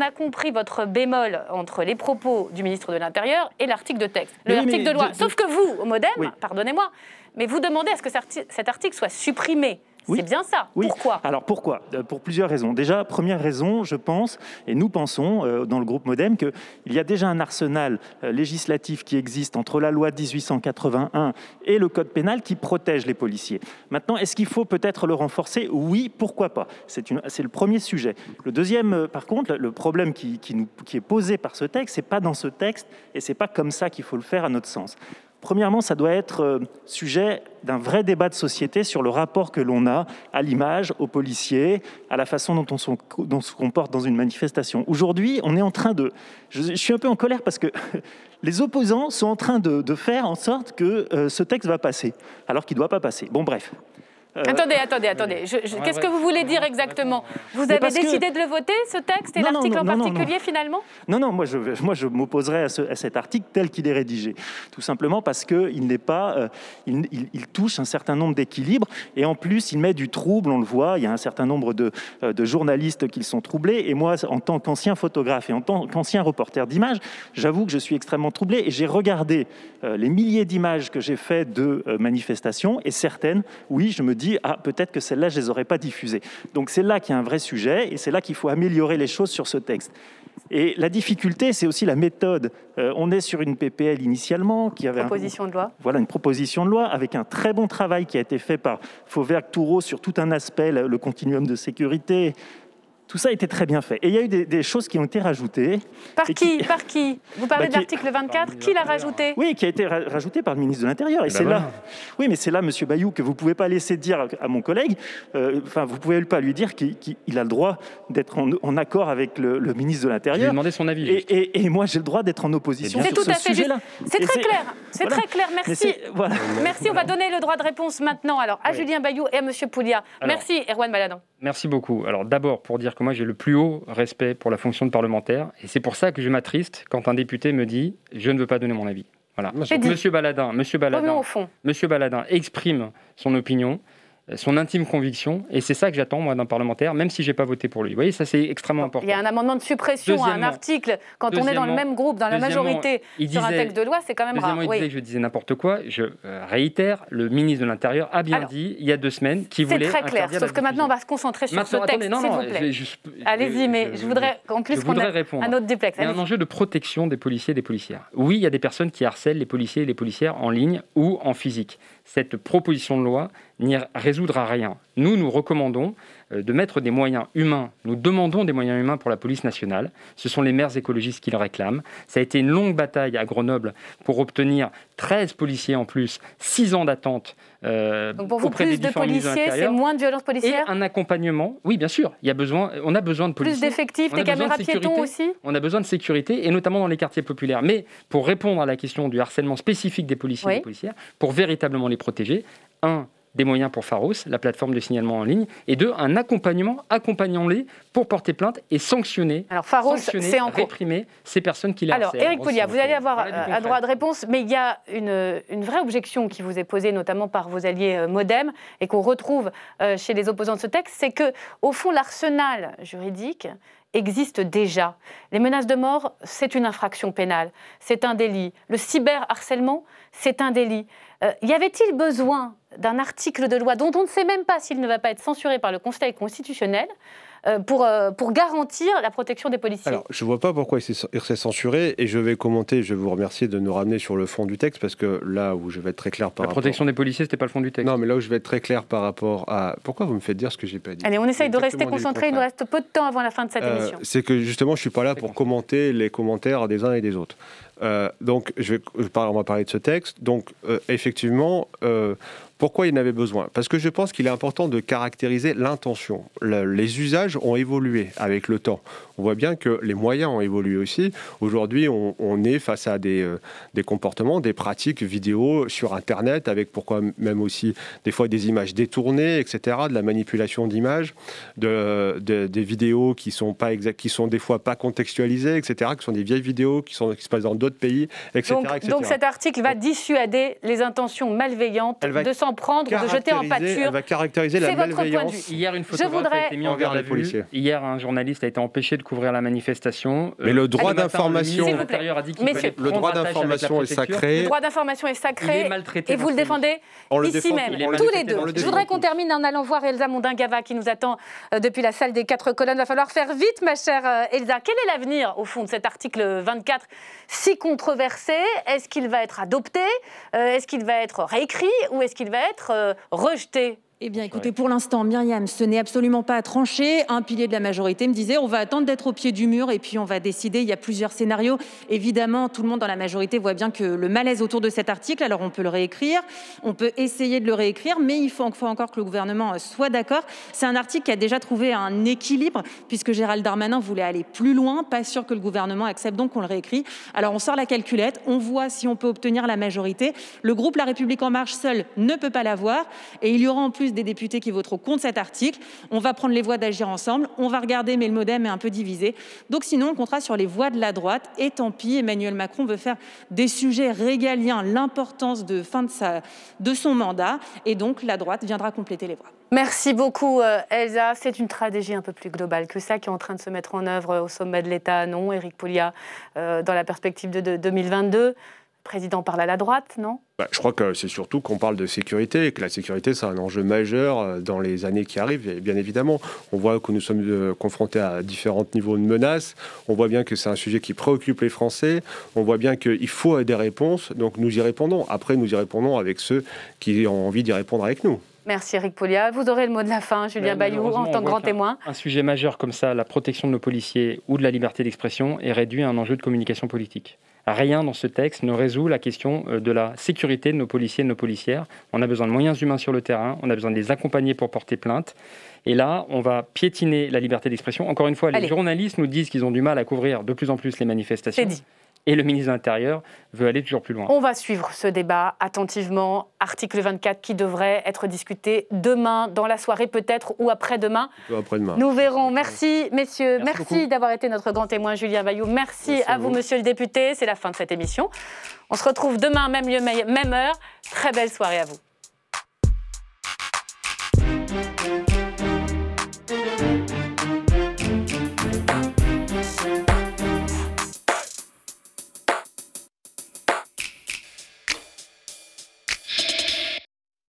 a compris votre bémol entre les propos du ministre de l'Intérieur et l'article de texte, l'article de loi. Sauf que vous, au MoDem, pardonnez-moi, mais vous demandez à ce que cet article soit supprimé. C'est bien ça. Oui. Pourquoi ? Alors pourquoi ? Pour plusieurs raisons. Déjà, première raison, je pense, et nous pensons dans le groupe MoDem, qu'il y a déjà un arsenal législatif qui existe entre la loi de 1881 et le code pénal qui protège les policiers. Maintenant, est-ce qu'il faut peut-être le renforcer ? Oui, pourquoi pas ? C'est le premier sujet. Le deuxième, par contre, le problème qui est posé par ce texte, c'est pas dans ce texte et c'est pas comme ça qu'il faut le faire à notre sens. Premièrement, ça doit être sujet d'un vrai débat de société sur le rapport que l'on a à l'image, aux policiers, à la façon dont on se comporte dans une manifestation. Aujourd'hui, on est en train de... Je suis un peu en colère parce que les opposants sont en train de faire en sorte que ce texte va passer, alors qu'il ne doit pas passer. Bon, bref. Attendez. Qu'est-ce que vous voulez dire exactement ? Vous avez décidé de le voter, ce texte, et l'article en particulier, finalement ? Non, moi je m'opposerai à cet article tel qu'il est rédigé. Tout simplement parce qu'il n'est pas... il touche un certain nombre d'équilibres, et en plus, il met du trouble, on le voit, il y a un certain nombre de journalistes qui sont troublés, et moi, en tant qu'ancien photographe et en tant qu'ancien reporter d'images, j'avoue que je suis extrêmement troublé, et j'ai regardé les milliers d'images que j'ai faites de manifestations, et certaines, oui, je me dis, peut-être que celles-là, je ne les aurais pas diffusées. Donc c'est là qu'il y a un vrai sujet et c'est là qu'il faut améliorer les choses sur ce texte. Et la difficulté, c'est aussi la méthode. On est sur une PPL initialement qui avait proposition de loi. Voilà, une proposition de loi avec un très bon travail qui a été fait par Fauvergue-Toureau sur tout un aspect, le continuum de sécurité. Tout ça a été très bien fait. Et il y a eu des choses qui ont été rajoutées. Par qui Vous parlez de l'article 24, qui l'a rajouté? Oui, qui a été rajouté par le ministre de l'Intérieur. Et c'est là, oui, mais c'est là, Monsieur Bayou, que vous ne pouvez pas laisser dire à mon collègue, vous ne pouvez pas lui dire qu'il a le droit d'être en accord avec le ministre de l'Intérieur. Je lui ai demandé son avis. Et moi, j'ai le droit d'être en opposition sur ce sujet-là. C'est très clair, c'est très clair, merci. Merci, on va donner le droit de réponse maintenant alors, à Julien Bayou et à Monsieur Pouliat. Merci, Erwan Baladin. Merci beaucoup. Alors d'abord, pour dire que moi j'ai le plus haut respect pour la fonction de parlementaire, et c'est pour ça que je m'attriste quand un député me dit « je ne veux pas donner mon avis ». Voilà. Monsieur Baladin exprime son opinion, son intime conviction, et c'est ça que j'attends moi d'un parlementaire, même si j'ai pas voté pour lui. Vous voyez, ça c'est extrêmement important. Il y a un amendement de suppression à un article, quand on est dans le même groupe, dans la majorité, sur un texte de loi, c'est quand même rare. Il disait que je disais n'importe quoi. Je réitère, le ministre de l'Intérieur a bien dit, il y a 2 semaines, qu'il voulait interdire. C'est très clair, sauf que maintenant on va se concentrer sur ce texte, s'il vous plaît. Allez-y, mais je voudrais en plus qu'on ait un autre duplex. Il y a un enjeu de protection des policiers et des policières. Oui, il y a des personnes qui harcèlent les policiers et les policières en ligne ou en physique. Cette proposition de loi n'y résoudra rien. Nous recommandons de mettre des moyens humains. Nous demandons des moyens humains pour la police nationale. Ce sont les maires écologistes qui le réclament. Ça a été une longue bataille à Grenoble pour obtenir 13 policiers en plus, 6 ans d'attente. Donc pour vous, plus de policiers, c'est moins de violences policières? Et un accompagnement, oui bien sûr, on a besoin de policiers. Plus d'effectifs, des caméras piétons aussi? On a besoin de sécurité, et notamment dans les quartiers populaires. Mais pour répondre à la question du harcèlement spécifique des policiers et des policières, pour véritablement les protéger, des moyens pour Pharos, la plateforme de signalement en ligne, et 2, un accompagnement, accompagnons-les pour porter plainte et sanctionner, réprimer ces personnes qui les harcèlent. Alors, Éric Pouliat, vous allez avoir un droit de réponse, mais il y a une vraie objection qui vous est posée, notamment par vos alliés MoDem, et qu'on retrouve chez les opposants de ce texte, c'est que, au fond, l'arsenal juridique existe déjà. Les menaces de mort, c'est une infraction pénale, c'est un délit. Le cyberharcèlement, c'est un délit. Y avait-il besoin d'un article de loi dont on ne sait même pas s'il ne va pas être censuré par le Conseil constitutionnel pour garantir la protection des policiers? Alors, je ne vois pas pourquoi il s'est censuré, et je vais commenter, je vais vous remercier de nous ramener sur le fond du texte, parce que là où je vais être très clair par rapport... La protection des policiers, ce n'était pas le fond du texte. Non, mais là où je vais être très clair par rapport à... Pourquoi vous me faites dire ce que je n'ai pas dit? Allez, on essaye de rester concentré, il nous reste peu de temps avant la fin de cette émission. C'est que justement, je ne suis pas là pour commenter les commentaires des uns et des autres. Donc, on va parler de ce texte. Donc, effectivement... Pourquoi il en avait besoin? Parce que je pense qu'il est important de caractériser l'intention. Les usages ont évolué avec le temps. On voit bien que les moyens ont évolué aussi. Aujourd'hui, on est face à des comportements, des pratiques vidéo sur Internet, avec pourquoi même aussi des fois des images détournées, etc., de la manipulation d'images, des vidéos qui sont des fois pas contextualisées, etc., qui sont des vieilles vidéos qui se passent dans d'autres pays, etc. Donc cet article va dissuader les intentions malveillantes de s'en prendre, de jeter en pâture. Elle va caractériser la malveillance. Hier, une photographe a été mise en garde à vue. Hier, un journaliste a été empêché de couvrir la manifestation. Mais le droit d'information, le droit d'information est sacré. Le droit d'information est sacré. Il est maltraité. Et vous le défendez ici même, tous les deux. Je voudrais qu'on termine en allant voir Elsa Mondin-Gava qui nous attend depuis la salle des 4 colonnes. Il va falloir faire vite, ma chère Elsa. Quel est l'avenir, au fond, de cet article 24 si controversé? Est-ce qu'il va être adopté? Est-ce qu'il va être réécrit? Ou est-ce qu'il va être rejeté? Eh bien, écoutez, pour l'instant, Myriam, ce n'est absolument pas tranché. Un pilier de la majorité me disait, on va attendre d'être au pied du mur et puis on va décider. Il y a plusieurs scénarios. Évidemment, tout le monde dans la majorité voit bien que le malaise autour de cet article, alors on peut le réécrire, on peut essayer de le réécrire, mais il faut encore que le gouvernement soit d'accord. C'est un article qui a déjà trouvé un équilibre, puisque Gérald Darmanin voulait aller plus loin. Pas sûr que le gouvernement accepte, donc on le réécrit. Alors on sort la calculette, on voit si on peut obtenir la majorité. Le groupe La République En Marche seul ne peut pas l'avoir, et il y aura en plus des députés qui voteront contre cet article. On va prendre les voix d'Agir Ensemble, on va regarder, mais le MoDem est un peu divisé. Donc sinon, on comptera sur les voix de la droite. Et tant pis, Emmanuel Macron veut faire des sujets régaliens l'importance de fin de son mandat. Et donc, la droite viendra compléter les voix. Merci beaucoup, Elsa. C'est une stratégie un peu plus globale que ça qui est en train de se mettre en œuvre au sommet de l'État, non, Éric Pouliat, dans la perspective de 2022. Le président parle à la droite, non? Je crois que c'est surtout qu'on parle de sécurité et que la sécurité, c'est un enjeu majeur dans les années qui arrivent. Et bien évidemment, on voit que nous sommes confrontés à différents niveaux de menaces. On voit bien que c'est un sujet qui préoccupe les Français. On voit bien qu'il faut des réponses. Donc nous y répondons. Après, nous y répondons avec ceux qui ont envie d'y répondre avec nous. Merci Eric Pollia. Vous aurez le mot de la fin, Julien Bayou, en tant que grand témoin. Un sujet majeur comme ça, la protection de nos policiers ou de la liberté d'expression, est réduit à un enjeu de communication politique. Rien dans ce texte ne résout la question de la sécurité de nos policiers et de nos policières. On a besoin de moyens humains sur le terrain, on a besoin de les accompagner pour porter plainte. Et là, on va piétiner la liberté d'expression. Encore une fois, les journalistes nous disent qu'ils ont du mal à couvrir de plus en plus les manifestations. C'est dit. Et le ministre de l'Intérieur veut aller toujours plus loin. On va suivre ce débat attentivement. Article 24 qui devrait être discuté demain, dans la soirée peut-être, ou après-demain. Après-demain. Nous verrons. Merci, messieurs. Merci d'avoir été notre grand témoin, Julien Bayou. Merci à vous, monsieur le député. C'est la fin de cette émission. On se retrouve demain, même lieu, même heure. Très belle soirée à vous.